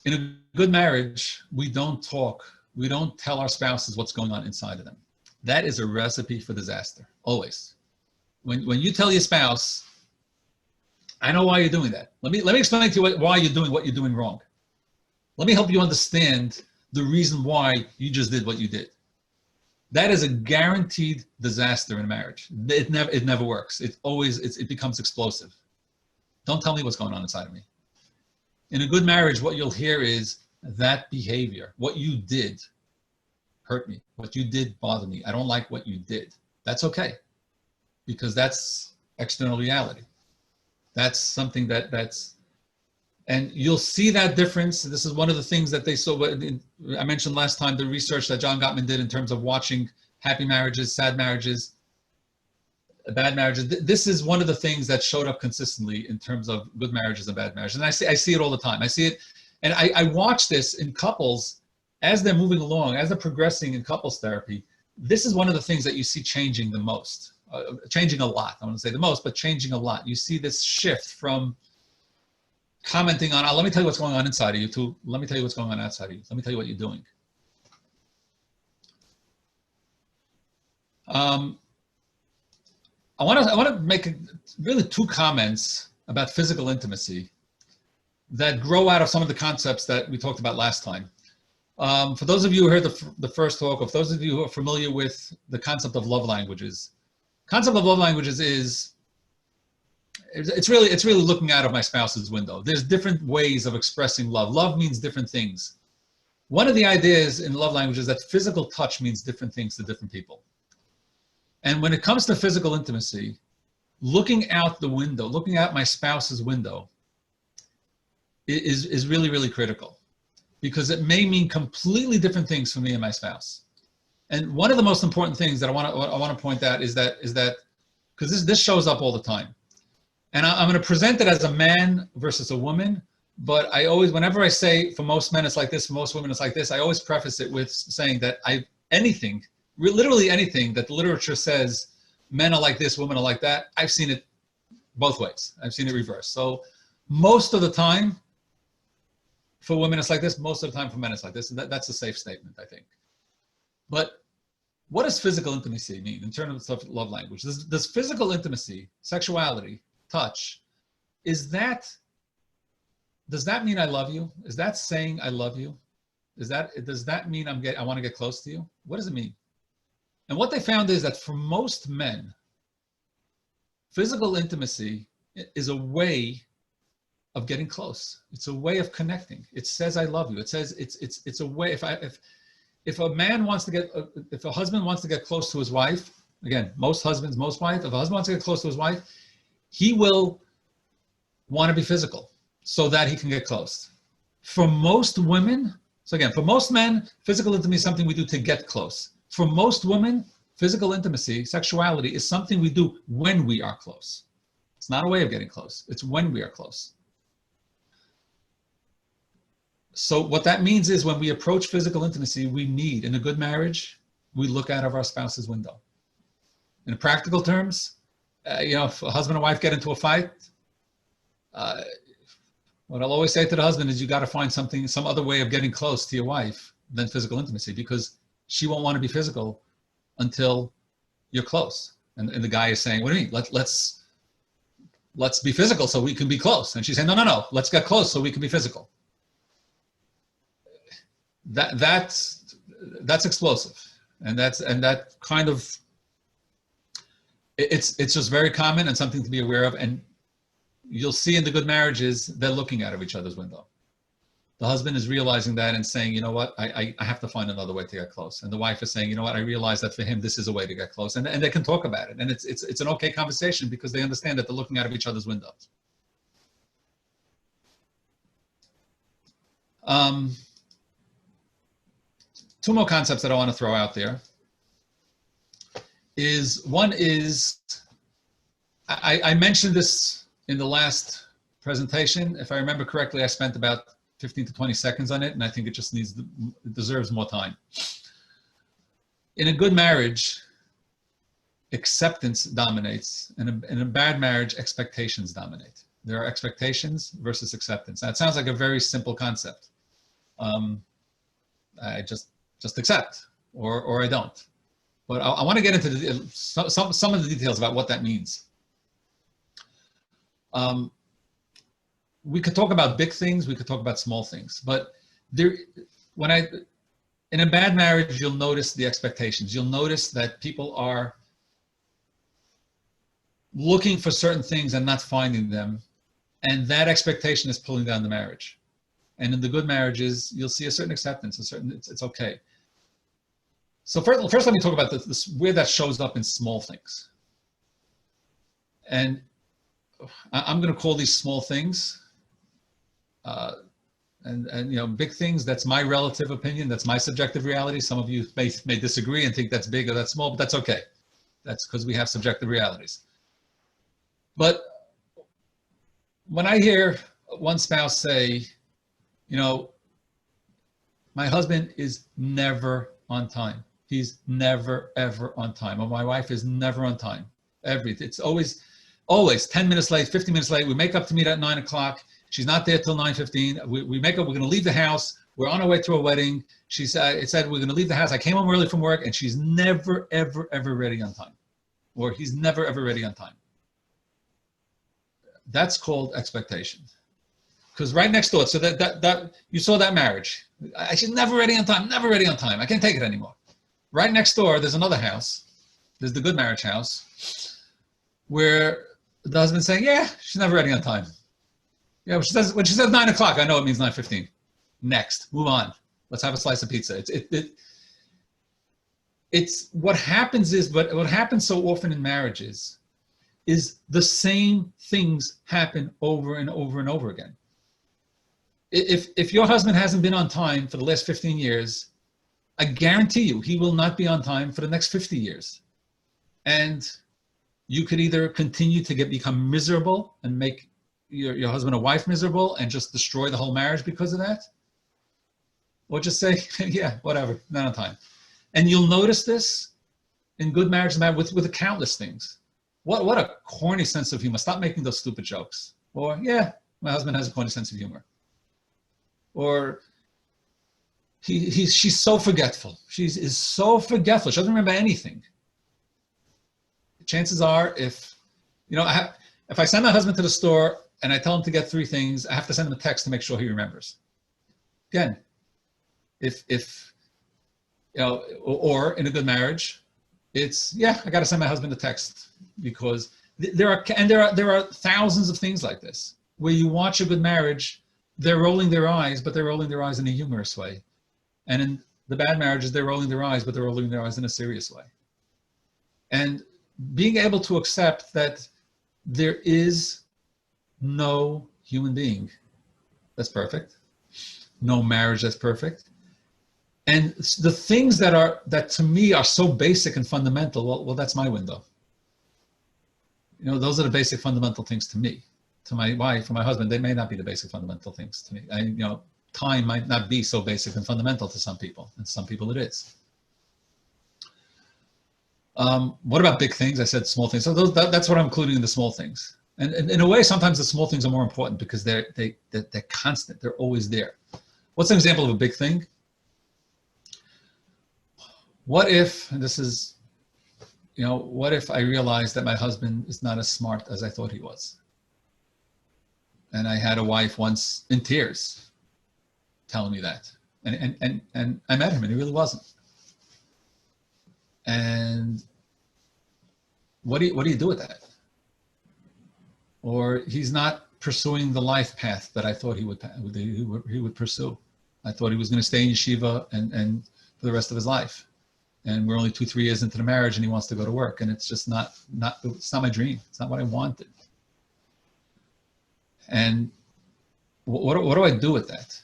In a good marriage, we don't tell our spouses what's going on inside of them. That is a recipe for disaster, always. When you tell your spouse, I know why you're doing that. Let me explain to you why you're doing what you're doing wrong. Let me help you understand the reason why you just did what you did. That is a guaranteed disaster in marriage. It never works. It becomes explosive. Don't tell me what's going on inside of me. In a good marriage, what you'll hear is that behavior, what you did hurt me. What you did bother me. I don't like what you did. That's okay, because that's external reality. That's something and you'll see that difference. This is one of the things that they saw. I mentioned last time the research that John Gottman did in terms of watching happy marriages, sad marriages, bad marriages. This is one of the things that showed up consistently in terms of good marriages and bad marriages. And I see it all the time. I see it, and I watch this in couples as they're moving along, as they're progressing in couples therapy. This is one of the things that you see changing the most, changing a lot. I want to say the most, but changing a lot. You see this shift from commenting on, let me tell you what's going on inside of you, to let me tell you what's going on outside of you. Let me tell you what you're doing. I want to make really two comments about physical intimacy that grow out of some of the concepts that we talked about last time. For those of you who heard the first talk, or for those of you who are familiar with the concept of love languages, concept of love languages is, it's really looking out of my spouse's window. There's different ways of expressing love. Love means different things. One of the ideas in love language is that physical touch means different things to different people. And when it comes to physical intimacy, looking out the window, looking out my spouse's window is really, really critical, because it may mean completely different things for me and my spouse. And one of the most important things that I want to point out is that because this shows up all the time. And I'm going to present it as a man versus a woman, but I always, whenever I say for most men it's like this, for most women it's like this, I always preface it with saying that literally anything that the literature says men are like this, women are like that, I've seen it both ways. I've seen it reversed. So most of the time for women it's like this, most of the time for men it's like this. And that's a safe statement, I think. But what does physical intimacy mean in terms of love language? Does physical intimacy, sexuality, touch, does that mean I love you? Is that saying I love you? Does that mean I want to get close to you? What does it mean? And what they found is that for most men, physical intimacy is a way of getting close. It's a way of connecting. It says I love you. It says it's a way. If a man wants to get, if a husband wants to get close to his wife, again, most husbands, most wives, if a husband wants to get close to his wife, he will want to be physical so that he can get close. For most women, so again, for most men, physical intimacy is something we do to get close. For most women, physical intimacy, sexuality is something we do when we are close. It's not a way of getting close. It's when we are close. So what that means is when we approach physical intimacy, in a good marriage, we look out of our spouse's window. In practical terms, if a husband and wife get into a fight, what I'll always say to the husband is you got to find some other way of getting close to your wife than physical intimacy, because she won't want to be physical until you're close. And the guy is saying, what do you mean? Let's be physical so we can be close. And she's saying, no, let's get close so we can be physical. That's explosive. And that kind of, it's just very common and something to be aware of. And you'll see in the good marriages, they're looking out of each other's window. The husband is realizing that and saying, you know what, I have to find another way to get close. And the wife is saying, you know what, I realize that for him, this is a way to get close. And they can talk about it. And it's an okay conversation because they understand that they're looking out of each other's windows. Two more concepts that I want to throw out there one is, I mentioned this in the last presentation. If I remember correctly, I spent about 15 to 20 seconds on it, and I think it deserves more time. In a good marriage, acceptance dominates, and in a bad marriage, expectations dominate. There are expectations versus acceptance. Now, it sounds like a very simple concept. I just accept, or I don't. But I want to get into some of the details about what that means. We could talk about big things, we could talk about small things, but in in a bad marriage, you'll notice the expectations. You'll notice that people are looking for certain things and not finding them. And that expectation is pulling down the marriage. And in the good marriages, you'll see a certain acceptance, it's okay. So first let me talk about this, where that shows up in small things. And I'm going to call these small things, and you know, big things. That's my relative opinion. That's my subjective reality. Some of you may disagree and think that's big or that's small, but that's okay. That's because we have subjective realities. But when I hear one spouse say, you know, my husband is never on time. He's never, ever on time. Or my wife is never on time. It's always 10 minutes late, 15 minutes late. We make up to meet at 9 o'clock. She's not there till 9:15. We make up, we're gonna leave the house. We're on our way to a wedding. It said we're gonna leave the house. I came home early from work and she's never, ever, ever ready on time. Or he's never, ever ready on time. That's called expectation. Because right next door, so that you saw that marriage. She's never ready on time, never ready on time. I can't take it anymore. Right next door, there's another house. There's the good marriage house, where the husband's saying, yeah, she's never ready on time. Yeah, when she says 9 o'clock, I know it means 9:15. Next, move on. Let's have a slice of pizza. It's what happens is, but what happens so often in marriages is the same things happen over and over and over again. If your husband hasn't been on time for the last 15 years, I guarantee you he will not be on time for the next 50 years. And you could either continue to become miserable and make your husband or wife miserable and just destroy the whole marriage because of that, or just say, yeah, whatever, not on time. And you'll notice this in good marriage with countless things. What a corny sense of humor. Stop making those stupid jokes. Or, yeah, my husband has a corny sense of humor. Or she's so forgetful. She is so forgetful. She doesn't remember anything. Chances are, if I send my husband to the store and I tell him to get 3 things, I have to send him a text to make sure he remembers. Again, if you know, or in a good marriage, it's, yeah, I got to send my husband a text, because there are thousands of things like this where you watch a good marriage, they're rolling their eyes, but they're rolling their eyes in a humorous way. And in the bad marriages, they're rolling their eyes, but they're rolling their eyes in a serious way. And being able to accept that there is no human being that's perfect, no marriage that's perfect. And the things that to me are so basic and fundamental, well, that's my window. You know, those are the basic fundamental things to me. To my wife, for my husband, they may not be the basic fundamental things to me. Time might not be so basic and fundamental to some people, and some people it is. What about big things? I said small things. So that's what I'm including in the small things. And in a way, sometimes the small things are more important because they're constant. They're always there. What's an example of a big thing? What if, and this is, what if I realized that my husband is not as smart as I thought he was? And I had a wife once in tears telling me that. And I met him and he really wasn't. And what do you do with that? Or he's not pursuing the life path that I thought he would pursue. I thought he was going to stay in yeshiva and for the rest of his life. And we're only 2-3 years into the marriage and he wants to go to work. And it's just it's not my dream. It's not what I wanted. And what do I do with that?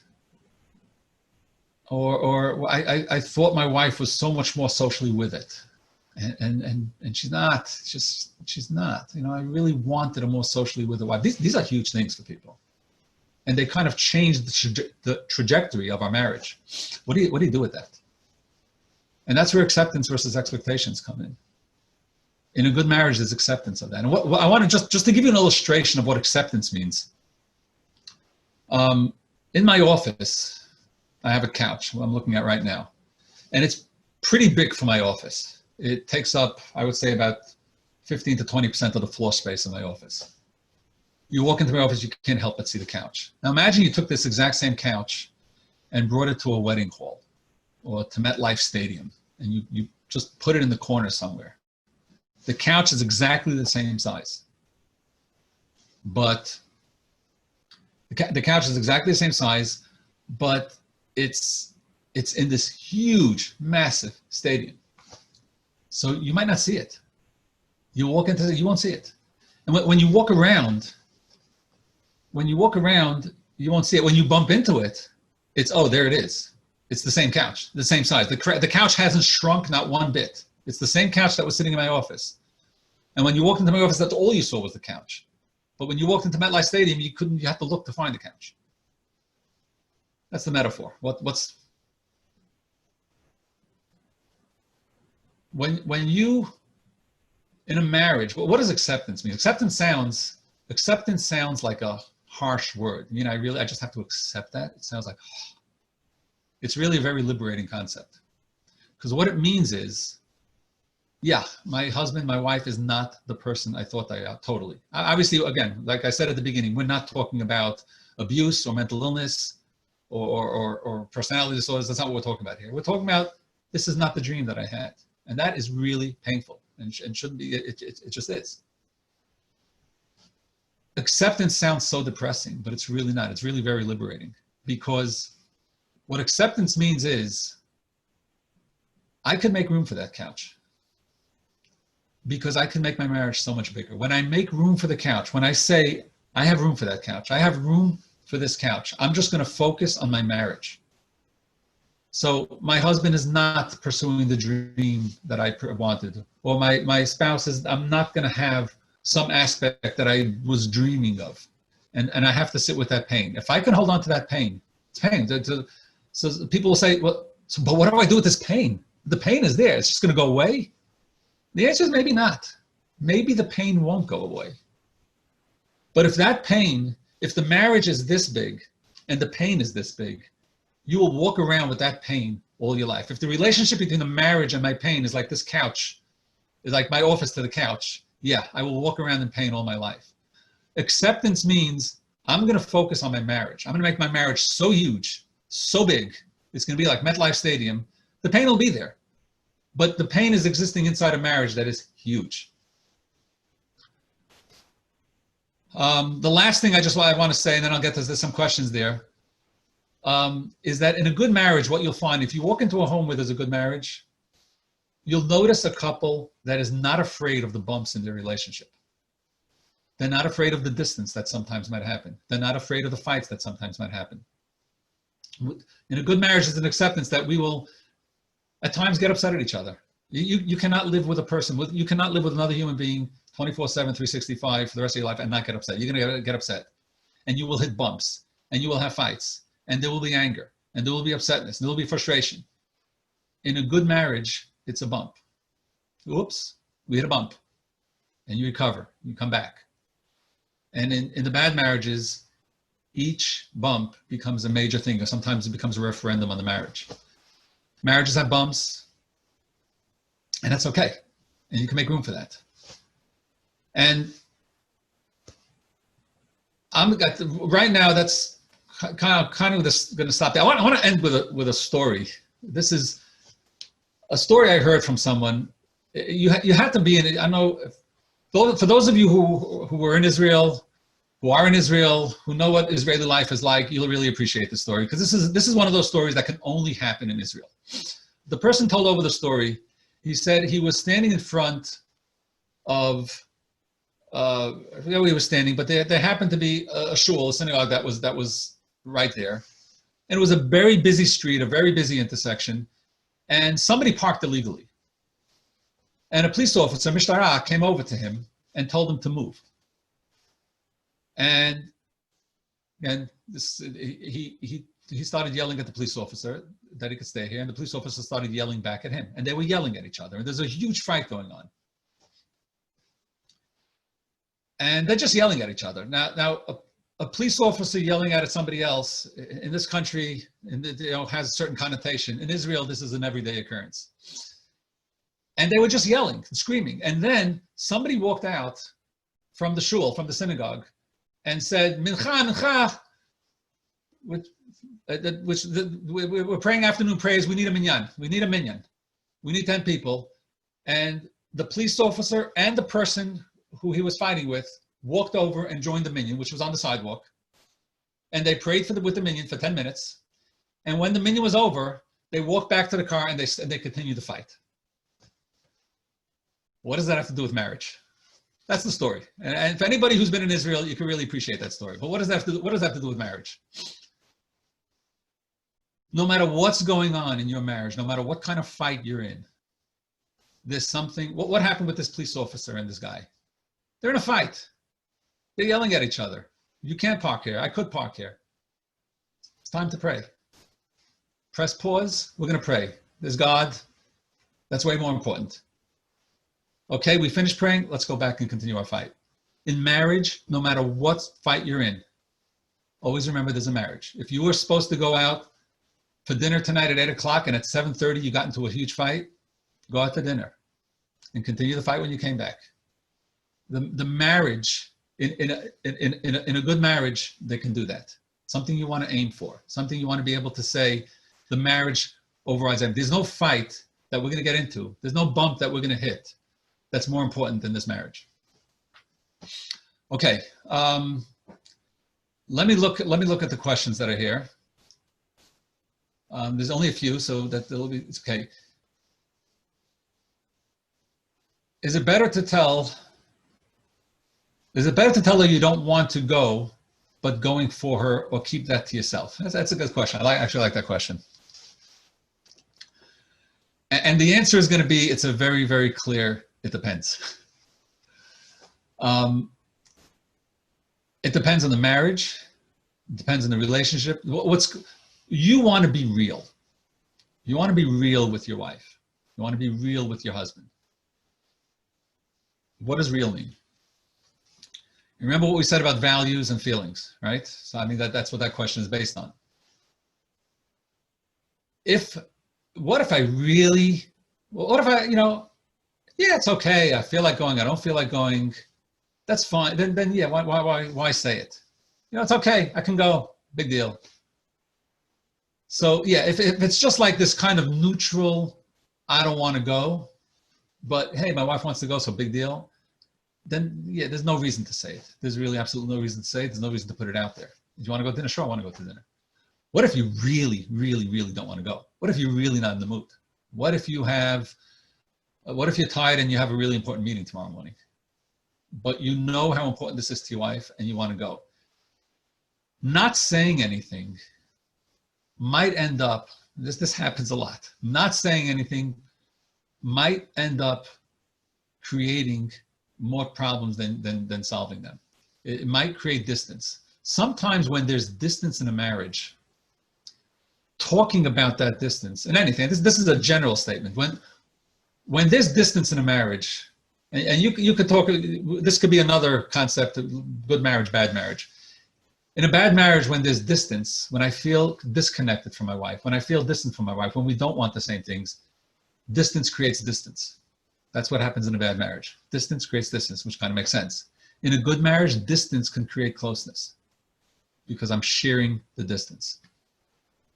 Or I thought my wife was so much more socially with it. And she's not. She's not. I really wanted a more socially with a wife. These are huge things for people. And they kind of change the trajectory of our marriage. What do you do with that? And that's where acceptance versus expectations come in. In a good marriage, there's acceptance of that. And what I want to just to give you an illustration of what acceptance means. In my office, I have a couch, what I'm looking at right now. And it's pretty big for my office. It takes up, I would say, about 15 to 20% of the floor space in my office. You walk into my office, you can't help but see the couch. Now imagine you took this exact same couch and brought it to a wedding hall. or to MetLife Stadium, and you just put it in the corner somewhere. The couch is exactly the same size, but the couch is exactly the same size, but it's in this huge, massive stadium. So you might not see it. You walk into it, you won't see it. And when you walk around, you won't see it. When you bump into it, it's, oh, there it is. It's the same couch, the same size. The couch hasn't shrunk not one bit. It's the same couch that was sitting in my office. And when you walked into my office, that's all you saw was the couch. But when you walked into MetLife Stadium, you had to look to find the couch. That's the metaphor. When you, in a marriage, what does acceptance mean? Acceptance sounds like a harsh word. You know, I just have to accept that. It sounds like, it's really a very liberating concept. Because what it means is, yeah, my husband, my wife is not the person I thought they are, totally. Obviously, again, like I said at the beginning, we're not talking about abuse or mental illness or personality disorders. That's not what we're talking about here. We're talking about, this is not the dream that I had. And that is really painful and shouldn't be, it just is. Acceptance sounds so depressing, but it's really not. It's really very liberating, because what acceptance means is, I could make room for that couch, because I can make my marriage so much bigger. When I make room for the couch, when I say, I have room for that couch, I have room for this couch, I'm just going to focus on my marriage. So my husband is not pursuing the dream that I wanted, or my spouse is, I'm not going to have some aspect that I was dreaming of. And I have to sit with that pain. If I can hold on to that pain, it's pain. So people will say, well, but what do I do with this pain? The pain is there. It's just going to go away. The answer is maybe not. Maybe the pain won't go away. But if that pain, if the marriage is this big and the pain is this big, you will walk around with that pain all your life. If the relationship between the marriage and my pain is like this couch, is like my office to the couch, yeah, I will walk around in pain all my life. Acceptance means I'm going to focus on my marriage. I'm going to make my marriage so huge, so big, it's going to be like MetLife Stadium. The pain will be there, but the pain is existing inside a marriage that is huge. The last thing I want to say, and then I'll get to some questions there, is that in a good marriage, what you'll find, if you walk into a home where there's a good marriage, you'll notice a couple that is not afraid of the bumps in their relationship. They're not afraid of the distance that sometimes might happen. They're not afraid of the fights that sometimes might happen. In a good marriage, there's an acceptance that we will at times get upset at each other. You cannot live with a person, you cannot live with another human being 24/7, 365 for the rest of your life and not get upset. You're going to get upset, and you will hit bumps, and you will have fights, and there will be anger, and there will be upsetness, and there will be frustration. In a good marriage, it's a bump. Oops, we hit a bump, and you recover, you come back. And in the bad marriages, each bump becomes a major thing, or sometimes it becomes a referendum on the marriage. Marriages have bumps, and that's okay, and you can make room for that. And right now, that's kind of going to stop there. I want to end with a story. This is a story I heard from someone. You have to be in it. I know, for those of you who were in Israel, who are in Israel, who know what Israeli life is like, you'll really appreciate this story, because this is one of those stories that can only happen in Israel. The person told over the story. He said he was standing in front of, I forget where he was standing, but there happened to be a shul, a synagogue that was right there. And it was a very busy street, a very busy intersection, and somebody parked illegally. And a police officer, Mishtara, came over to him and told him to move. And he started yelling at the police officer that he could stay here, and the police officer started yelling back at him, and they were yelling at each other, and there's a huge fight going on. And they're just yelling at each other. Now a police officer yelling at somebody else in this country, has a certain connotation. In Israel, this is an everyday occurrence. And they were just yelling and screaming. And then somebody walked out from the shul, from the synagogue, and said, "Mincha, mincha, we're praying afternoon prayers. We need a minyan. We need a minyan. We need 10 people. And the police officer and the person who he was fighting with walked over and joined the minyan, which was on the sidewalk. And they prayed with the minyan for 10 minutes. And when the minyan was over, they walked back to the car and they continued the fight. What does that have to do with marriage? That's the story. And for anybody who's been in Israel, you can really appreciate that story. But what does that have to do with marriage? No matter what's going on in your marriage, no matter what kind of fight you're in, there's something. What happened with this police officer and this guy? They're in a fight. They're yelling at each other. You can't park here. I could park here. It's time to pray. Press pause. We're going to pray. There's God. That's way more important. Okay, we finished praying. Let's go back and continue our fight. In marriage, no matter what fight you're in, always remember there's a marriage. If you were supposed to go out for dinner tonight at 8 o'clock and at 7:30 you got into a huge fight, go out to dinner and continue the fight when you came back. The marriage, in a good marriage, they can do that. Something you want to aim for, something you want to be able to say, the marriage overrides everything. There's no fight that we're going to get into. There's no bump that we're going to hit that's more important than this marriage. Okay, let me look at the questions that are here. There's only a few, so that it's okay. Is it better to tell her you don't want to go, but going for her, or keep that to yourself? That's a good question. I actually like that question. And the answer is going to be, it's a very, very clear, it depends. It depends on the marriage. It depends on the relationship. You want to be real. You want to be real with your wife. You want to be real with your husband. What does real mean? Remember what we said about values and feelings, right? So I mean, that's what that question is based on. What if I, yeah, it's okay. I feel like going. I don't feel like going. That's fine. Then yeah, why say it? It's okay. I can go. Big deal. So yeah, if it's just like this kind of neutral, I don't want to go, but hey, my wife wants to go, so big deal. Then yeah, there's no reason to say it. There's really absolutely no reason to say it. There's no reason to put it out there. If you want to go to dinner, sure, I want to go to dinner. What if you really, really, really don't want to go? What if you're really not in the mood? What if you're tired and you have a really important meeting tomorrow morning, but you know how important this is to your wife and you want to go? Not saying anything might end up, this happens a lot, not saying anything might end up creating more problems than solving them. It might create distance. Sometimes when there's distance in a marriage, talking about that distance and anything, this is a general statement. When there's distance in a marriage, and you could talk, this could be another concept of good marriage, bad marriage. In a bad marriage, when there's distance, when I feel disconnected from my wife, when I feel distant from my wife, when we don't want the same things, distance creates distance. That's what happens in a bad marriage. Distance creates distance, which kind of makes sense. In a good marriage, distance can create closeness because I'm sharing the distance.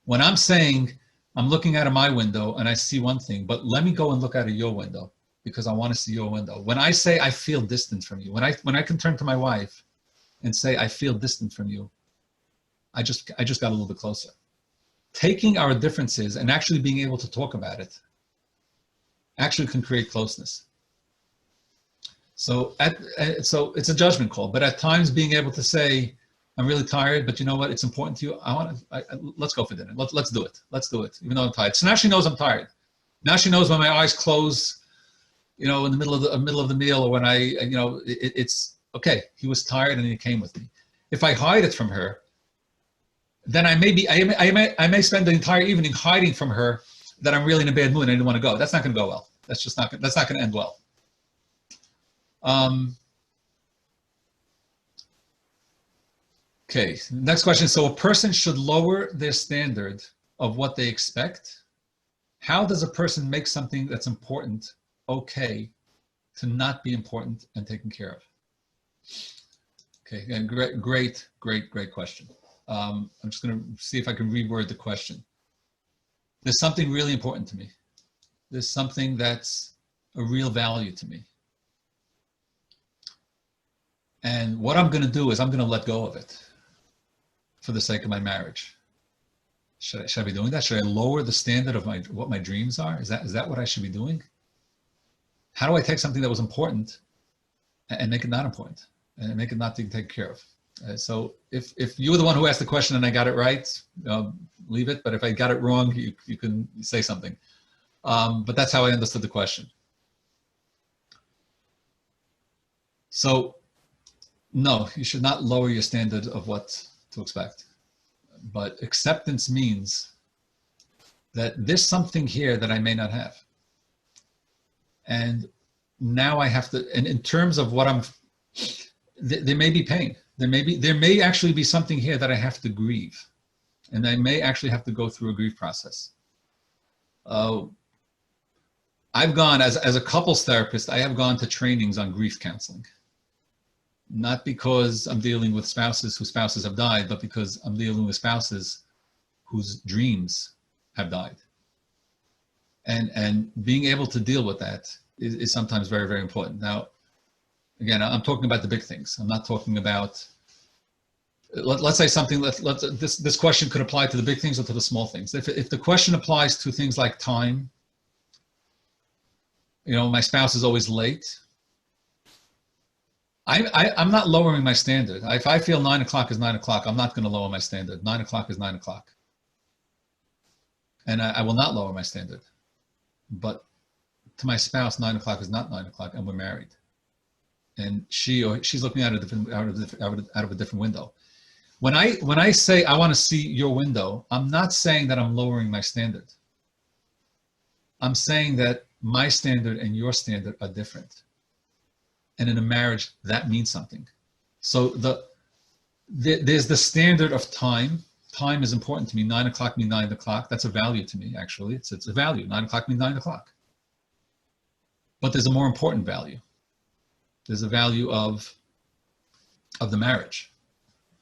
When I'm saying, I'm looking out of my window and I see one thing, but let me go and look out of your window because I want to see your window. When I say I feel distant from you, when I can turn to my wife and say I feel distant from you, I just got a little bit closer. Taking our differences and actually being able to talk about it actually can create closeness. So it's a judgment call, but at times being able to say, I'm really tired, but you know what? It's important to you. Let's go for dinner. Let's do it. Let's do it, even though I'm tired. So now she knows I'm tired. Now she knows when my eyes close, in the middle of the meal, or when it's okay. He was tired and he came with me. If I hide it from her, then I may spend the entire evening hiding from her that I'm really in a bad mood and I didn't want to go. That's not going to go well. That's not going to end well. Okay, next question. So a person should lower their standard of what they expect. How does a person make something that's important okay to not be important and taken care of? Okay, and great question. I'm just going to see if I can reword the question. There's something really important to me. There's something that's a real value to me. And what I'm going to do is I'm going to let go of it for the sake of my marriage. Should I be doing that? Should I lower the standard of what my dreams are? Is that what I should be doing? How do I take something that was important and make it not important and make it not taken care of? So if you were the one who asked the question and I got it right, leave it. But if I got it wrong, you can say something. But that's how I understood the question. So no, you should not lower your standard of what to expect. But acceptance means that there's something here that I may not have. And now I have to, and in terms of what there may be pain. There may actually be something here that I have to grieve. And I may actually have to go through a grief process. I've gone, as a couples therapist, I have gone to trainings on grief counseling. Not because I'm dealing with spouses whose spouses have died, but because I'm dealing with spouses whose dreams have died. And being able to deal with that is sometimes very, very important. Now, again, I'm talking about the big things. I'm not talking about, let's say something, this question could apply to the big things or to the small things. If the question applies to things like time, my spouse is always late, I'm not lowering my standard. If I feel 9 o'clock is 9 o'clock, I'm not going to lower my standard. 9 o'clock is 9 o'clock. And I will not lower my standard. But to my spouse, 9 o'clock is not 9 o'clock, and we're married. And she's looking out of a different window. When I say I want to see your window, I'm not saying that I'm lowering my standard. I'm saying that my standard and your standard are different. And in a marriage, that means something. So there's the standard of time. Time is important to me. 9 o'clock means 9 o'clock. That's a value to me, actually. It's a value. 9 o'clock means 9 o'clock. But there's a more important value. There's a value of the marriage.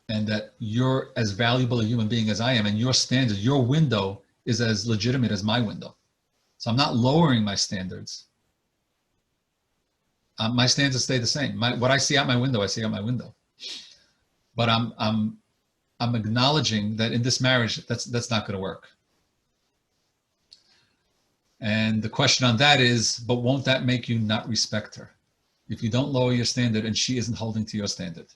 And that you're as valuable a human being as I am. And your standard, your window is as legitimate as my window. So I'm not lowering my standards. My standards stay the same. What I see out my window, I see out my window. But I'm acknowledging that in this marriage, that's not going to work. And the question on that is, but won't that make you not respect her? If you don't lower your standard and she isn't holding to your standard.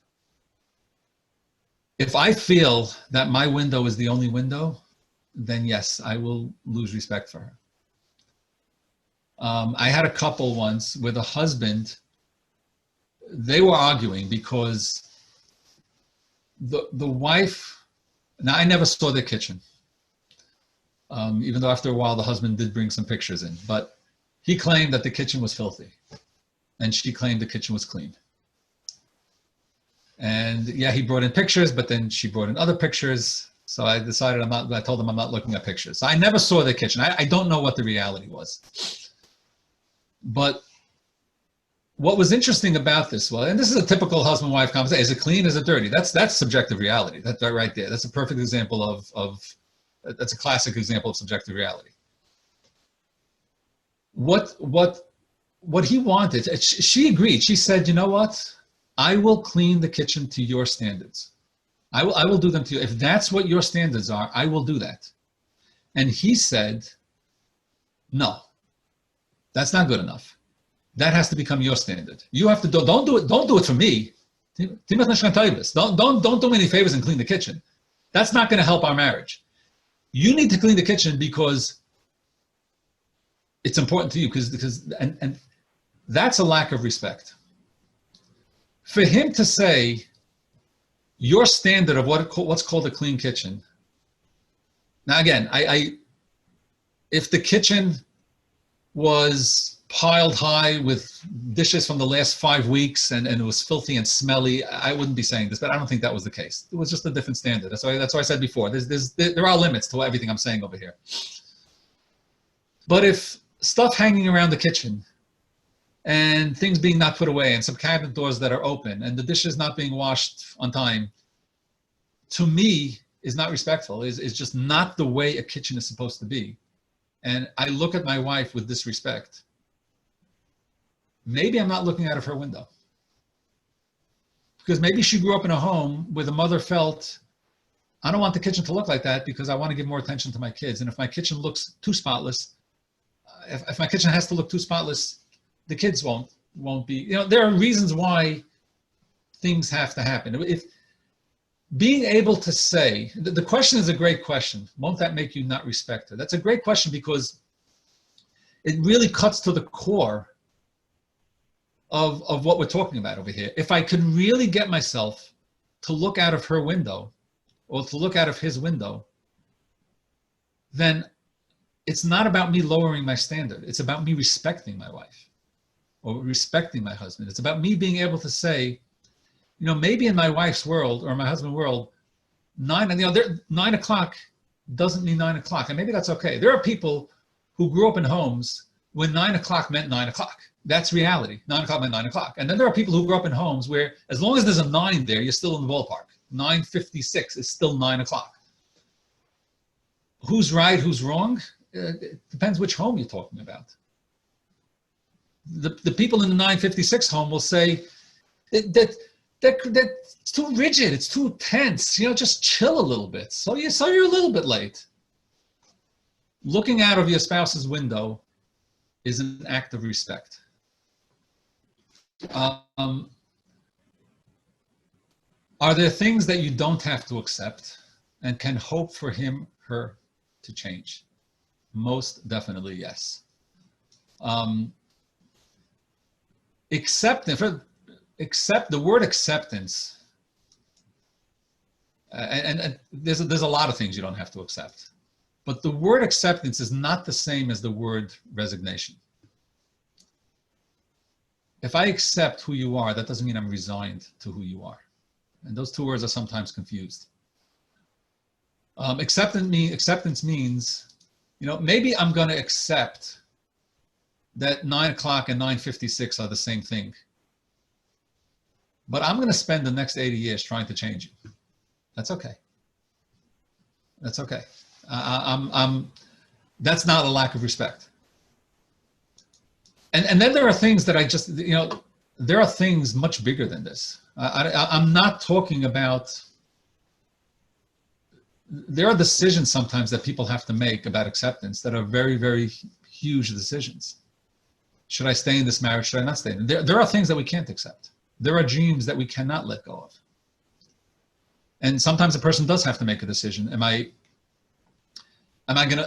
If I feel that my window is the only window, then yes, I will lose respect for her. I had a couple once with a husband. They were arguing because the wife, now I never saw their kitchen, even though after a while the husband did bring some pictures in, but he claimed that the kitchen was filthy and she claimed the kitchen was clean. And yeah, he brought in pictures, but then she brought in other pictures. So I decided I told him I'm not looking at pictures. So I never saw their kitchen. I don't know what the reality was. But what was interesting about this, and this is a typical husband-wife conversation, is it clean, is it dirty? That's subjective reality. That's right there. That's a perfect example that's a classic example of subjective reality. What he wanted, she agreed. She said, you know what? I will clean the kitchen to your standards. I will do them to you. If that's what your standards are, I will do that. And he said, no. That's not good enough. That has to become your standard. You have to don't do it for me. Don't do me any favors and clean the kitchen. That's not going to help our marriage. You need to clean the kitchen because it's important to you and that's a lack of respect. For him to say your standard of what's called a clean kitchen. Now again, if the kitchen was piled high with dishes from the last 5 weeks and it was filthy and smelly, I wouldn't be saying this, but I don't think that was the case. It was just a different standard. That's why I said before, there are limits to everything I'm saying over here. But if stuff hanging around the kitchen and things being not put away and some cabinet doors that are open and the dishes not being washed on time, to me, is not respectful, is just not the way a kitchen is supposed to be. And I look at my wife with disrespect. Maybe I'm not looking out of her window. Because maybe she grew up in a home where the mother felt, I don't want the kitchen to look like that because I want to give more attention to my kids. And if my kitchen looks too spotless, if my kitchen has to look too spotless, the kids won't be, there are reasons why things have to happen. If being able to say, the question is a great question. Won't that make you not respect her? That's a great question because it really cuts to the core of what we're talking about over here. If I could really get myself to look out of her window or to look out of his window, then it's not about me lowering my standard. It's about me respecting my wife or respecting my husband. It's about me being able to say, maybe in my wife's world or my husband's world, 9 o'clock doesn't mean 9 o'clock. And maybe that's okay. There are people who grew up in homes when 9 o'clock meant 9 o'clock. That's reality. 9 o'clock meant 9 o'clock. And then there are people who grew up in homes where as long as there's a 9 there, you're still in the ballpark. 9:56 is still 9 o'clock. Who's right, who's wrong? It depends which home you're talking about. The people in the 9:56 home will say that it's too rigid, it's too tense, just chill a little bit. So you're a little bit late. Looking out of your spouse's window is an act of respect. Are there things that you don't have to accept and can hope for him, her to change? Most definitely, yes. Accept the word acceptance, and there's a lot of things you don't have to accept, but the word acceptance is not the same as the word resignation. If I accept who you are, that doesn't mean I'm resigned to who you are. And those two words are sometimes confused. Acceptance means, maybe I'm going to accept that 9 o'clock and 9:56 are the same thing. But I'm going to spend the next 80 years trying to change you. That's okay. That's okay. That's not a lack of respect. And then there are things that there are things much bigger than this. I'm not talking about, there are decisions sometimes that people have to make about acceptance that are very, very huge decisions. Should I stay in this marriage? Should I not stay in it? There are things that we can't accept. There are dreams that we cannot let go of. And sometimes a person does have to make a decision.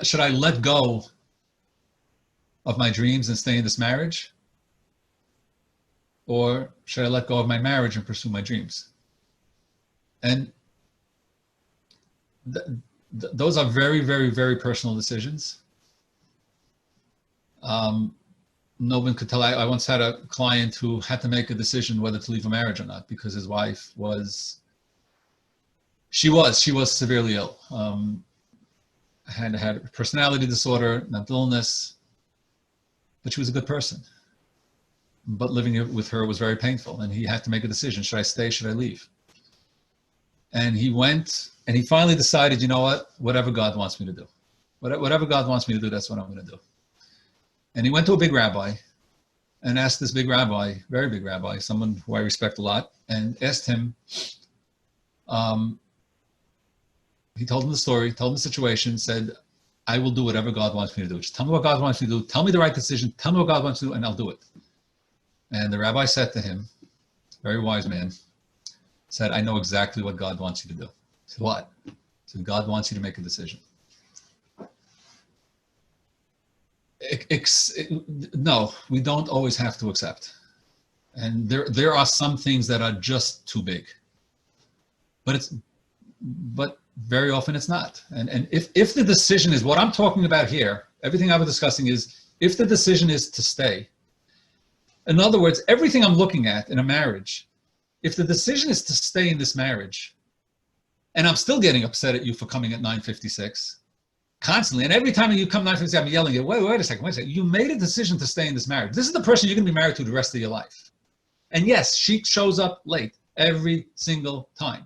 Should I let go of my dreams and stay in this marriage? Or should I let go of my marriage and pursue my dreams? And those are very, very, very personal decisions. No one could tell. I once had a client who had to make a decision whether to leave a marriage or not because his wife was severely ill. Had a personality disorder, mental illness, but she was a good person. But living with her was very painful, and he had to make a decision. Should I stay? Should I leave? And he went, and he finally decided, whatever God wants me to do. Whatever God wants me to do, that's what I'm going to do. And he went to a big rabbi and asked this big rabbi, very big rabbi, someone who I respect a lot, and asked him, he told him the story, told him the situation, said, I will do whatever God wants me to do. Just tell me what God wants me to do. Tell me the right decision. Tell me what God wants to do, and I'll do it. And the rabbi said to him, very wise man, said, I know exactly what God wants you to do. He said, what? He said, God wants you to make a decision. No, we don't always have to accept. And there are some things that are just too big. But very often it's not. And if the decision is what I'm talking about here, everything I was discussing is, if the decision is to stay, in other words, everything I'm looking at in a marriage, if the decision is to stay in this marriage, and I'm still getting upset at you for coming at 9:56, constantly, and every time you come 9:56, I'm yelling at you, wait a second, you made a decision to stay in this marriage. This is the person you're going to be married to the rest of your life. And yes, she shows up late every single time.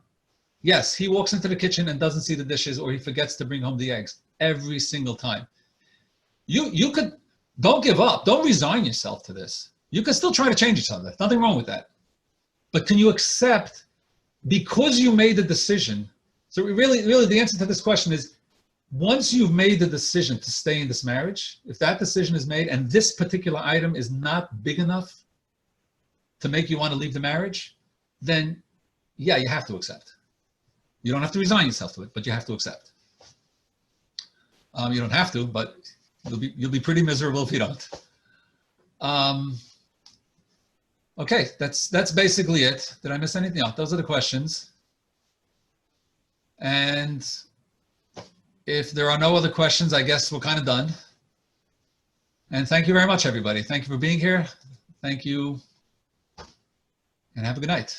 Yes, he walks into the kitchen and doesn't see the dishes, or he forgets to bring home the eggs every single time. You could, don't give up. Don't resign yourself to this. You can still try to change each other. There's nothing wrong with that. But can you accept, because you made the decision? So really the answer to this question is, once you've made the decision to stay in this marriage, if that decision is made and this particular item is not big enough to make you want to leave the marriage, then yeah, you have to accept. You don't have to resign yourself to it, but you have to accept. You don't have to, but you'll be pretty miserable if you don't. Okay, that's basically it. Did I miss anything else? Those are the questions. And if there are no other questions, I guess we're kind of done. And thank you very much, everybody. Thank you for being here. Thank you, and have a good night.